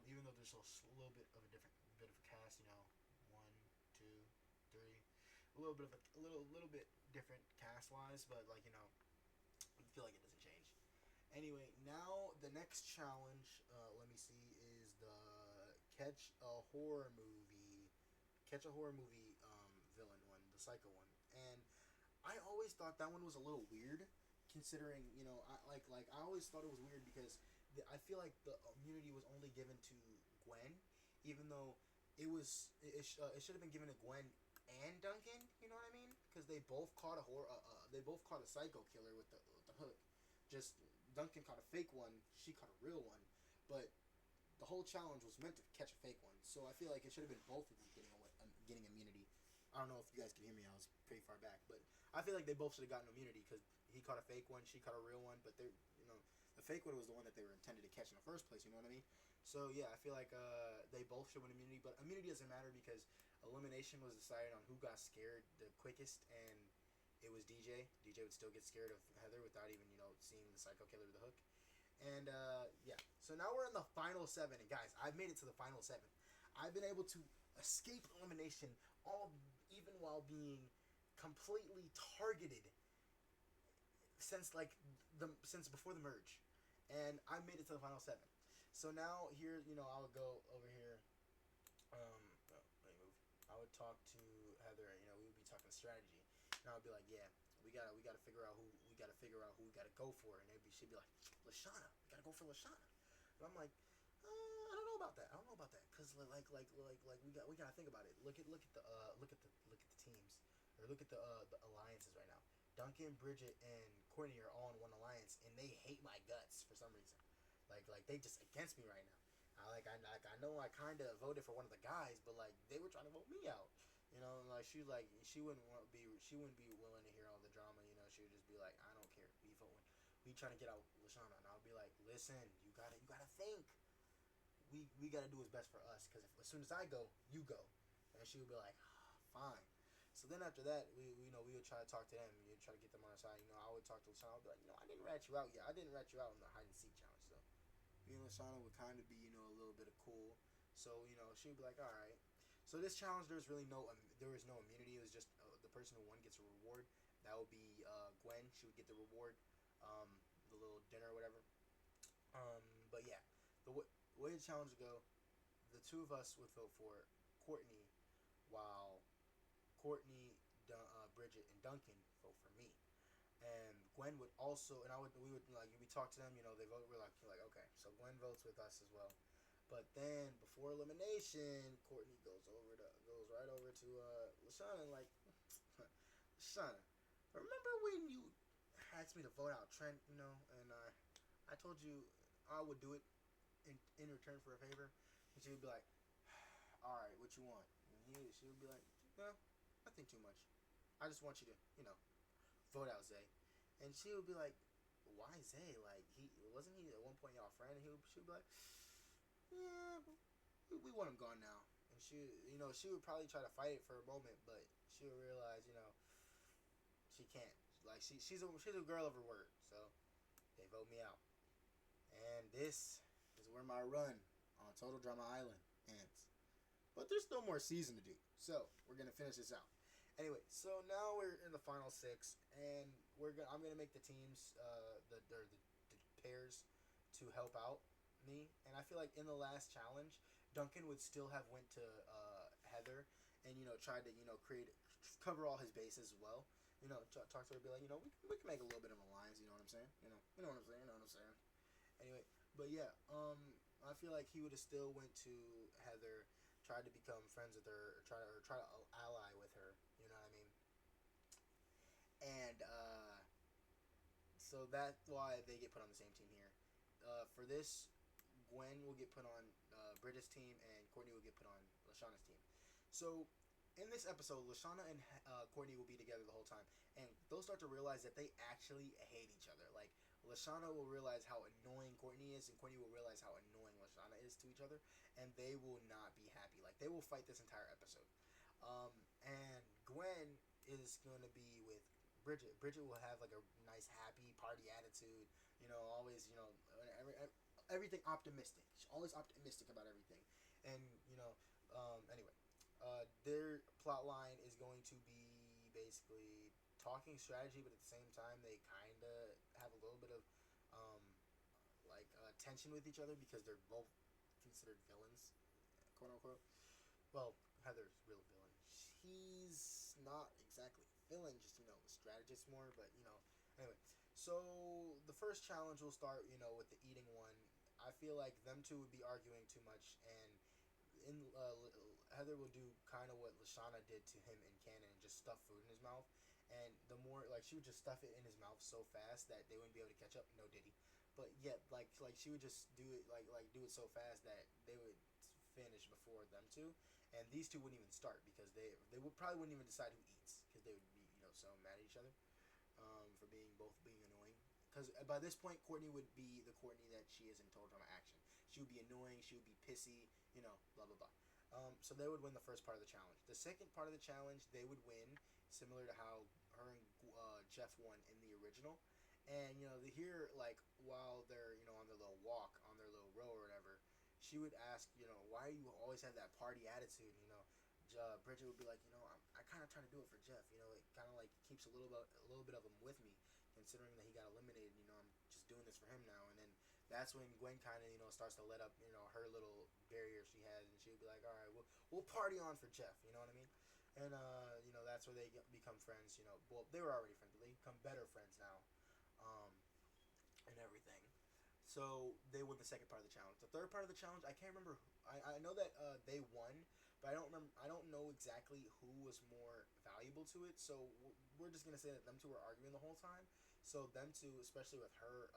Even though there's a little bit of a different bit of a cast, one, two, three, a little bit of a little bit different cast wise, but I feel like it doesn't change. Anyway, now the next challenge, let me see, is the catch a horror movie villain one. the psycho one, and I always thought that one was a little weird, considering I always thought it was weird because I feel like the immunity was only given to Gwen, even though it should have been given to Gwen and Duncan. You know what I mean? Because they both caught a psycho killer with the hook. Just Duncan caught a fake one, she caught a real one, but the whole challenge was meant to catch a fake one. So I feel like it should have been both of them getting immunity. I don't know if you guys could hear me. I was pretty far back, but I feel like they both should have gotten immunity because he caught a fake one, she caught a real one. But the fake one was the one that they were intended to catch in the first place. You know what I mean? So yeah, I feel like they both should win immunity, but immunity doesn't matter because elimination was decided on who got scared the quickest, and it was DJ. DJ would still get scared of Heather without even seeing the psycho killer with the hook. And yeah, so now we're in the final seven, and guys, I've made it to the final seven. I've been able to escape elimination, all even while being completely targeted since before the merge, and I made it to the final seven. So now here, I would go over here. Oh, let me move. I would talk to Heather. We would be talking strategy, and I would be like, yeah. We gotta figure out who we gotta go for, and she'd be like, Lashana, we gotta go for Lashana, and I'm like, I don't know about that. Cause we gotta think about it. Look at the teams, or look at the alliances right now. Duncan, Bridget, and Courtney are all in one alliance, and they hate my guts for some reason. They just against me right now. I know I kind of voted for one of the guys, but they were trying to vote me out. She wouldn't be willing to hear all the drama. She would just be like, I don't care. We trying to get out Lashana, and I'll be like, listen, you gotta think. We gotta do what's best for us, because as soon as I go, you go, and she would be like, fine. So then after that, we would try to talk to them. We would try to get them on our side. I would talk to Lashana. I would be like, I didn't rat you out yet. I didn't rat you out in the hide and seek challenge. So me and Lashana would kind of be a little bit of cool. So she would be like, all right. So this challenge, there was no immunity. It was just the person who won gets a reward. That would be Gwen. She would get the reward, the little dinner or whatever. But yeah, the way the challenge would go, the two of us would vote for Courtney, while Courtney, Bridget, and Duncan vote for me. And Gwen would also, and we talk to them. They vote. We're like, okay, so Gwen votes with us as well. But then before elimination, Courtney goes right over to Lashana and like, Lashana, remember when you asked me to vote out Trent? And I told you I would do it in return for a favor. And she would be like, all right, what you want? And she would be like, no, nothing too much. I just want you to, vote out Zay. And she would be like, why Zay? Wasn't he at one point y'all friend? And she would be like, yeah, we want him gone now. And she would probably try to fight it for a moment, but she would realize, she can't. She's a girl of her word. So they vote me out. And this is where my run on Total Drama Island ends. But there's still more season to do, so we're gonna finish this out. Anyway, so now we're in the final six, and I'm gonna make the teams, the pairs, to help out me. And I feel like in the last challenge, Duncan would still have went to Heather and tried to cover all his bases as well. Talk to her, be like, we can make a little bit of an alliance. You know what I'm saying? You know what I'm saying. Anyway, but yeah, I feel like he would have still went to Heather, tried to become friends with her, or try to ally with her. You know what I mean? And so that's why they get put on the same team here. For this, Gwen will get put on Bridget's team, and Courtney will get put on Lashana's team. So in this episode, Lashana and Courtney will be together the whole time, and they'll start to realize that they actually hate each other. Lashana will realize how annoying Courtney is, and Courtney will realize how annoying Lashana is to each other, and they will not be happy. They will fight this entire episode. And Gwen is going to be with Bridget. Bridget will have a nice, happy party attitude. Always, everything optimistic. She's always optimistic about everything. And anyway, their plot line is going to be basically talking strategy, but at the same time they kind of have a little bit of tension with each other because they're both considered villains, quote unquote. Well, Heather's real villain. He's not exactly villain, just strategist more. But anyway. So the first challenge will start, with the eating one. I feel like them two would be arguing too much, and Heather will do kind of what Lashana did to him in canon and just stuff food in his mouth. And the more like she would just stuff it in his mouth so fast that they wouldn't be able to catch up. No Diddy, but yet like she would just do it like do it so fast that they would finish before them two, and these two wouldn't even start because they would probably wouldn't even decide who eats because they would be so mad at each other for being both being annoying. Because by this point, Courtney would be the Courtney that she is in Total Drama Action. She would be annoying. She would be pissy. Blah blah blah. So they would win the first part of the challenge. The second part of the challenge, they would win, similar to how her and Jeff won in the original. And here, like while they're on their little walk, on their little row or whatever, she would ask, why you always have that party attitude. Bridget would be like, I kind of try to do it for Jeff. It kind of like keeps a little bit of him with me, considering that he got eliminated. I'm just doing this for him now. And then that's when Gwen kind of starts to let up her little barrier she has, and she would be like, all right, we'll party on for Jeff. You know what I mean? And that's where they become friends. Well, they were already friends, but they become better friends now, um, and everything. So they won the second part of the challenge. The third part of the challenge, I can't remember. I know that they won, but I don't remember. I don't know exactly who was more valuable to it. So we're just gonna say that them two were arguing the whole time. So them two, especially with her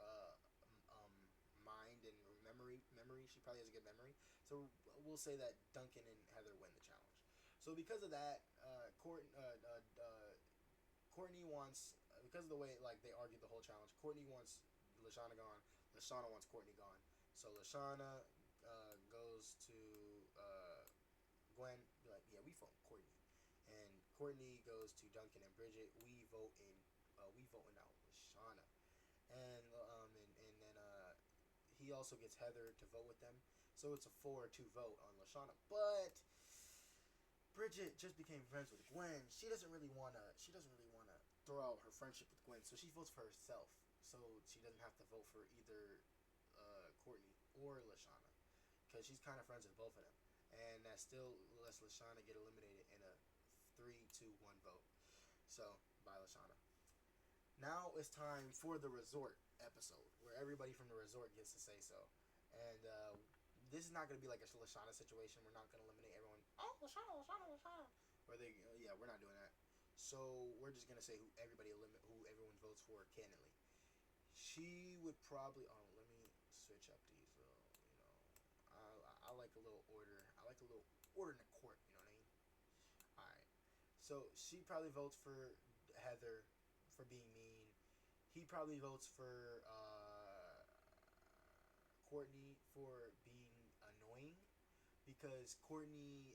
mind and memory, she probably has a good memory. So we'll say that Duncan and Heather win the challenge. So because of that, Courtney wants, because of the way like they argued the whole challenge. Courtney wants Lashana gone. Lashana wants Courtney gone. So Lashana goes to Gwen, be like, yeah, we vote Courtney, and Courtney goes to Duncan and Bridget. We voting out Lashana, and then he also gets Heather to vote with them. So it's a 4-2 vote on Lashana, but Bridget just became friends with Gwen. She doesn't really wanna. She doesn't really wanna throw out her friendship with Gwen, so she votes for herself. So she doesn't have to vote for either Courtney or Lashana, because she's kind of friends with both of them, and that still lets Lashana get eliminated in a 3-2-1 vote. So by Lashana. Now it's time for the resort episode, where everybody from the resort gets to say so, and this is not going to be like a Lashana situation. We're not going to eliminate everyone. Oh, Lashana, Lashana, Lashana. Where they, yeah, we're not doing that. So we're just gonna say who everyone votes for candidly. She would probably. Oh, let me switch up these. I like a little order. I like a little order in the court. You know what I mean? All right. So she probably votes for Heather for being mean. He probably votes for Courtney for being annoying, because Courtney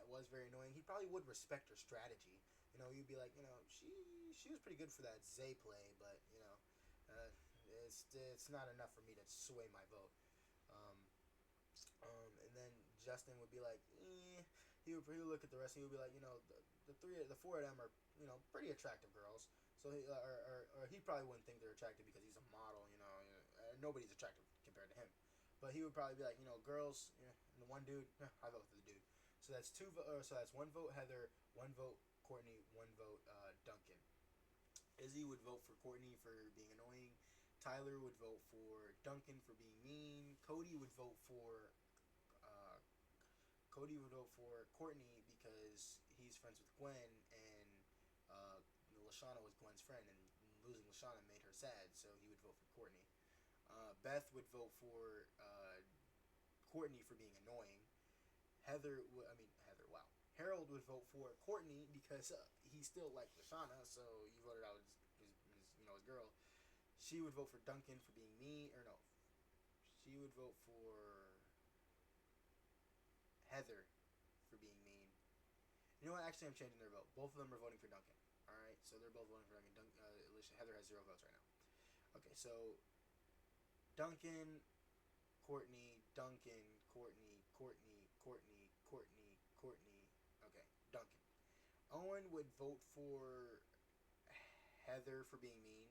was very annoying. He probably would respect her strategy. He'd be like, she was pretty good for that Zay play, but uh, it's not enough for me to sway my vote. Um, and then Justin would be like, eh. He would look at the rest. He would be like, the four of them are pretty attractive girls. So he probably wouldn't think they're attractive because he's a model. Nobody's attractive compared to him. But he would probably be like, girls, and the one dude, I vote for the dude. So that's so that's one vote Heather, one vote Courtney, one vote Duncan. Izzy would vote for Courtney for being annoying. Tyler would vote for Duncan for being mean. Uh, Cody would vote for Courtney because he's friends with Gwen, and Lashana was Gwen's friend, and losing Lashana made her sad, so he would vote for Courtney. Beth would vote for Courtney for being annoying. Heather. Wow. Harold would vote for Courtney because he still liked Lashana, so he voted out his girl. She would vote for Duncan for being mean, or no. She would vote for Heather for being mean. You know what? Actually, I'm changing their vote. Both of them are voting for Duncan. All right, so they're both voting for Duncan. Heather has 0 votes right now. Okay, so Duncan, Courtney, Duncan, Courtney, Courtney, Courtney, Courtney, Courtney. Okay, Duncan. Owen would vote for Heather for being mean.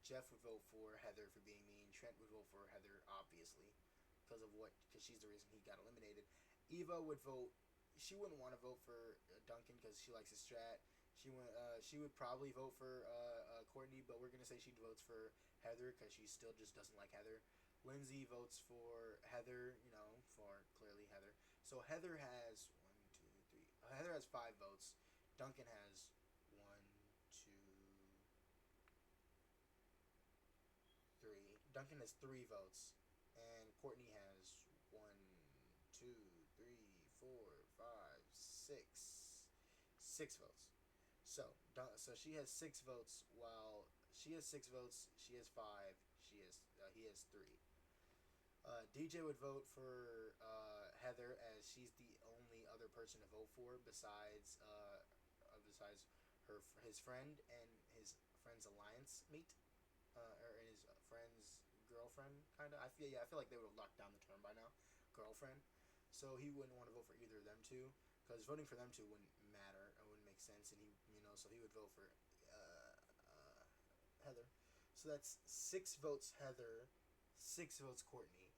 Jeff would vote for Heather for being mean. Trent would vote for Heather, obviously, because she's the reason he got eliminated. Eva would vote. she wouldn't want to vote for Duncan because she likes his strat. She would probably vote for Courtney, but we're gonna say she votes for Heather because she still just doesn't like Heather. Lindsay votes for Heather, for clearly Heather. So Heather has one, two, three. Heather has 5 votes. Duncan has one, two, three. Duncan has 3 votes, and Courtney has one, two, three, four, five, six votes. So she has 6 votes. While she has 6 votes, she has 5. He has 3. DJ would vote for Heather as she's the only other person to vote for besides his friend and his friend's alliance mate, or his friend's girlfriend, kind of. I feel like they would have locked down the term by now, girlfriend. So he wouldn't want to vote for either of them two, because voting for them two wouldn't matter. It wouldn't make sense, and so he would vote for Heather. So that's 6 votes Heather, 6 votes Courtney,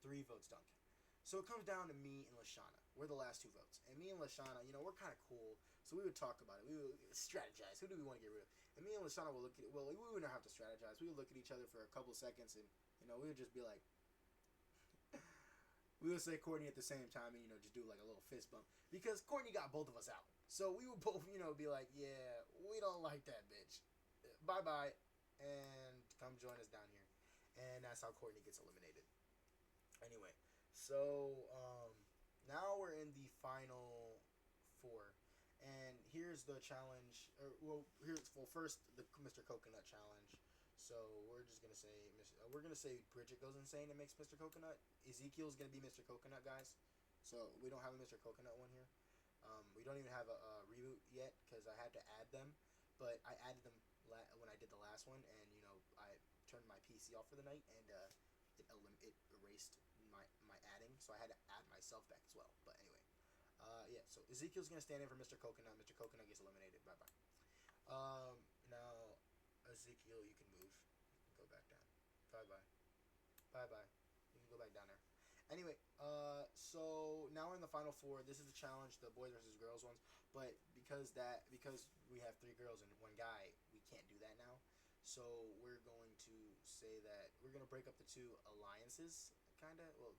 3 votes Duncan. So it comes down to me and Lashana. We're the last 2 votes, and me and Lashana, we're kind of cool. So we would talk about it. We would strategize. Who do we want to get rid of? And me and Lashana would look at it. Well, we wouldn't have to strategize. We would look at each other for a couple seconds, and we would just be like, we would say Courtney at the same time, and just do like a little fist bump because Courtney got both of us out. So we would both, be like, yeah, we don't like that bitch. Bye bye, and come join us down here. And that's how Courtney gets eliminated. Anyway, so now we're in the final 4, and here's the challenge. First the Mr. Coconut challenge. So we're gonna say Bridget goes insane and makes Mr. Coconut. Ezekiel's gonna be Mr. Coconut, guys. So we don't have a Mr. Coconut one here. We don't even have a reboot yet because I had to add them, but I added them when I did the last one, and I turned my PC off for the night, and it erased my adding, so I had to add myself back as well. But anyway, yeah. So Ezekiel's gonna stand in for Mr. Coconut. Mr. Coconut gets eliminated. Bye bye. Now Ezekiel, you can move. You can go back down. Bye bye. Bye bye. You can go back down there. Anyway, so now we're in the final 4. This is the challenge, the boys versus girls ones. But because we have 3 girls and 1 guy, we can't do that now. So we're going to say that we're gonna break up the 2 alliances, kind of. Well,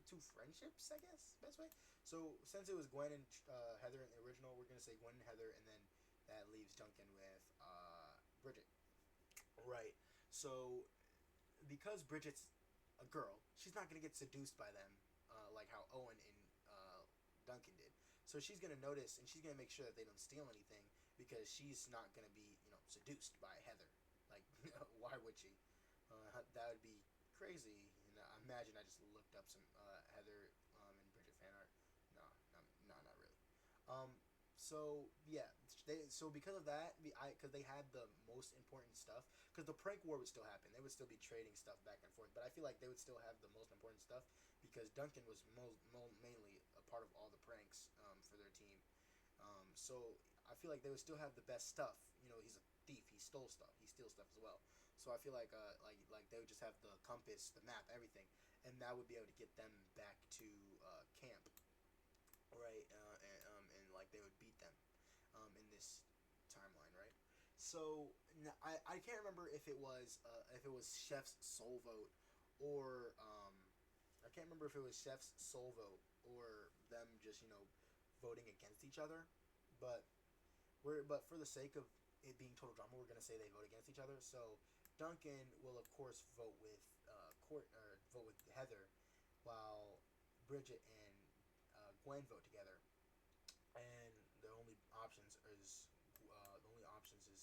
two friendships, I guess, best way. So since it was Gwen and Heather in the original, we're gonna say Gwen and Heather, and then that leaves Duncan with Bridget. Right. So because Bridget's a girl, she's not gonna get seduced by them like how Owen and Duncan did. So she's gonna notice, and she's gonna make sure that they don't steal anything because she's not gonna be seduced by Heather. Like why would she? That would be crazy. I imagine I just looked up some Heather and Bridget fan art. No, not really. So yeah, so because of that, because they had the most important stuff, because the prank war would still happen. They would still be trading stuff back and forth, but I feel like they would still have the most important stuff because Duncan was mainly a part of all the pranks for their team. So I feel like they would still have the best stuff. He's a thief. He stole stuff. He steals stuff as well. So I feel like they would just have the compass, the map, everything, and that would be able to get them back to camp, right? And like they would beat them in this timeline, right? So I can't remember if it was Chef's soul vote or I can't remember if it was Chef's soul vote or them just voting against each other, but for the sake of it being total drama, we're gonna say they vote against each other. So Duncan will of course vote with vote with Heather, while Bridget and Gwen vote together, and the only options is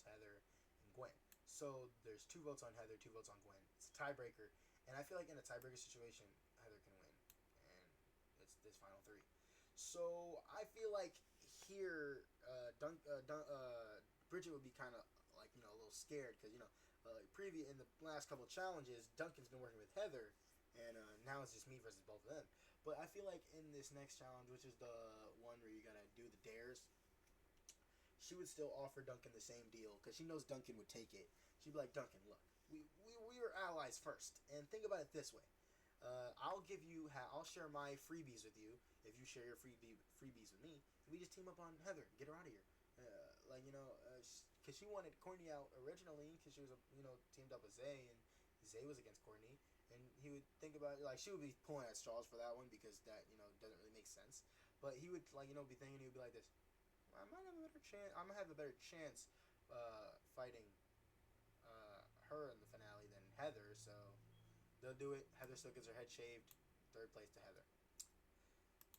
Heather and Gwen. So there's 2 votes on Heather, 2 votes on Gwen. It's a tiebreaker, and I feel like in a tiebreaker situation, Heather can win, and it's this final 3. So I feel like here, Bridget would be kind of like a little scared because previous in the last couple challenges, Duncan's been working with Heather, and now it's just me versus both of them. But I feel like in this next challenge, which is the one where you gotta do the dares, she would still offer Duncan the same deal because she knows Duncan would take it. She'd be like, Duncan, look, we were allies first, and think about it this way. I'll share my freebies with you if you share your freebies with me. And we just team up on Heather, get her out of here. Because she wanted Courtney out originally because she was teamed up with Zay, and Zay was against Courtney, and he would think about it, like she would be pulling at straws for that one because that doesn't really make sense. But he would be thinking, he would be like this. I might have a better chance. I'm gonna have a better chance fighting her in the finale than Heather. So they'll do it. Heather still gets her head shaved. Third place to Heather.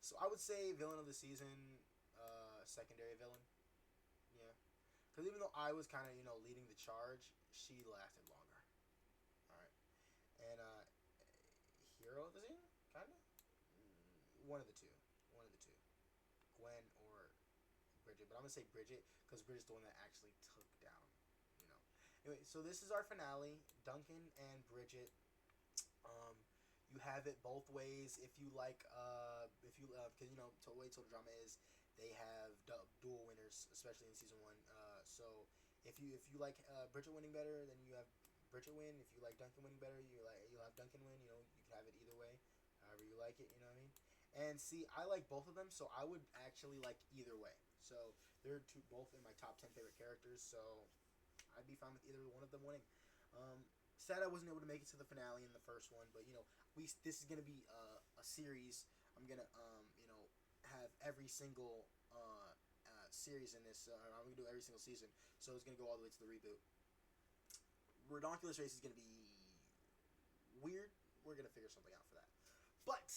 So I would say villain of the season, secondary villain. Yeah, because even though I was kind of leading the charge, she lasted longer. All right, and hero of the season, kind of one of the two. One of the two. Gwen or Bridget, but I'm gonna say Bridget because Bridget's the one that actually took down. You know. Anyway, so this is our finale. Duncan and Bridget. Um, you have it both ways. If you like, if you because the way Total Drama is, they have dual winners, especially in season one. So if you like Bridget winning better, then you have Bridget win. If you like Duncan winning better, you'll have Duncan win. You can have it either way, however you like it. You know what I mean? And see, I like both of them, so I would actually like either way. So they're both in my top 10 favorite characters. So I'd be fine with either one of them winning. Sad I wasn't able to make it to the finale in the first one, but this is gonna be a series. I'm gonna have every single series in this. I'm gonna do every single season, so it's gonna go all the way to the reboot. Redonkulous race is gonna be weird. We're gonna figure something out for that. But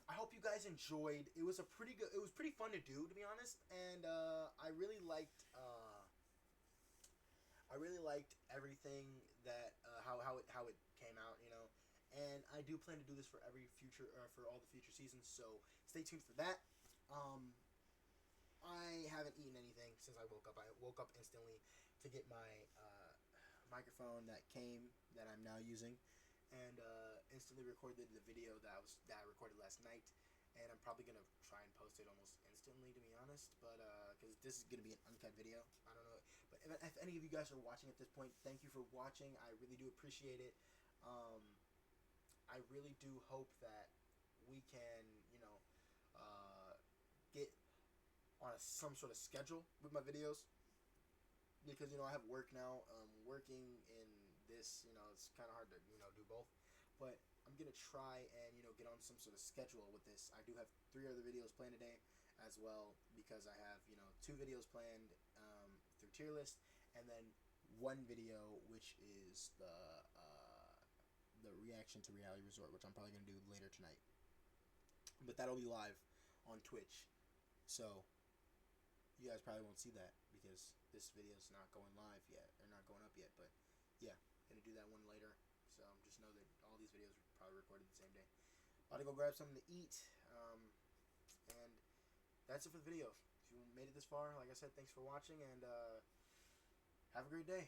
I hope you guys enjoyed. It was It was pretty fun to do, to be honest, and I really liked. I really liked everything that how it came out, and I do plan to do this for every future for all the future seasons. So stay tuned for that. Um, I haven't eaten anything since I woke up. I woke up instantly to get my microphone that I'm now using, and instantly recorded the video that I recorded last night. And I'm probably gonna try and post it almost instantly, to be honest. But because this is gonna be an uncut video, I don't know. But if any of you guys are watching at this point, thank you for watching. I really do appreciate it. Um, I really do hope that we can, get on some sort of schedule with my videos because I have work now. Working in this, it's kind of hard to do both. But I'm gonna try and get on some sort of schedule with this. I do have 3 other videos planned today as well because I have 2 videos planned through tier list, and then 1 video which is the reaction to Reality Resort, which I'm probably gonna do later tonight. But that'll be live on Twitch, so you guys probably won't see that because this video's not going live yet or not going up yet. But yeah, gonna do that one later. So just know that all these videos are probably recorded the same day. About to go grab something to eat, and that's it for the video. If you made it this far, like I said, thanks for watching, and have a great day.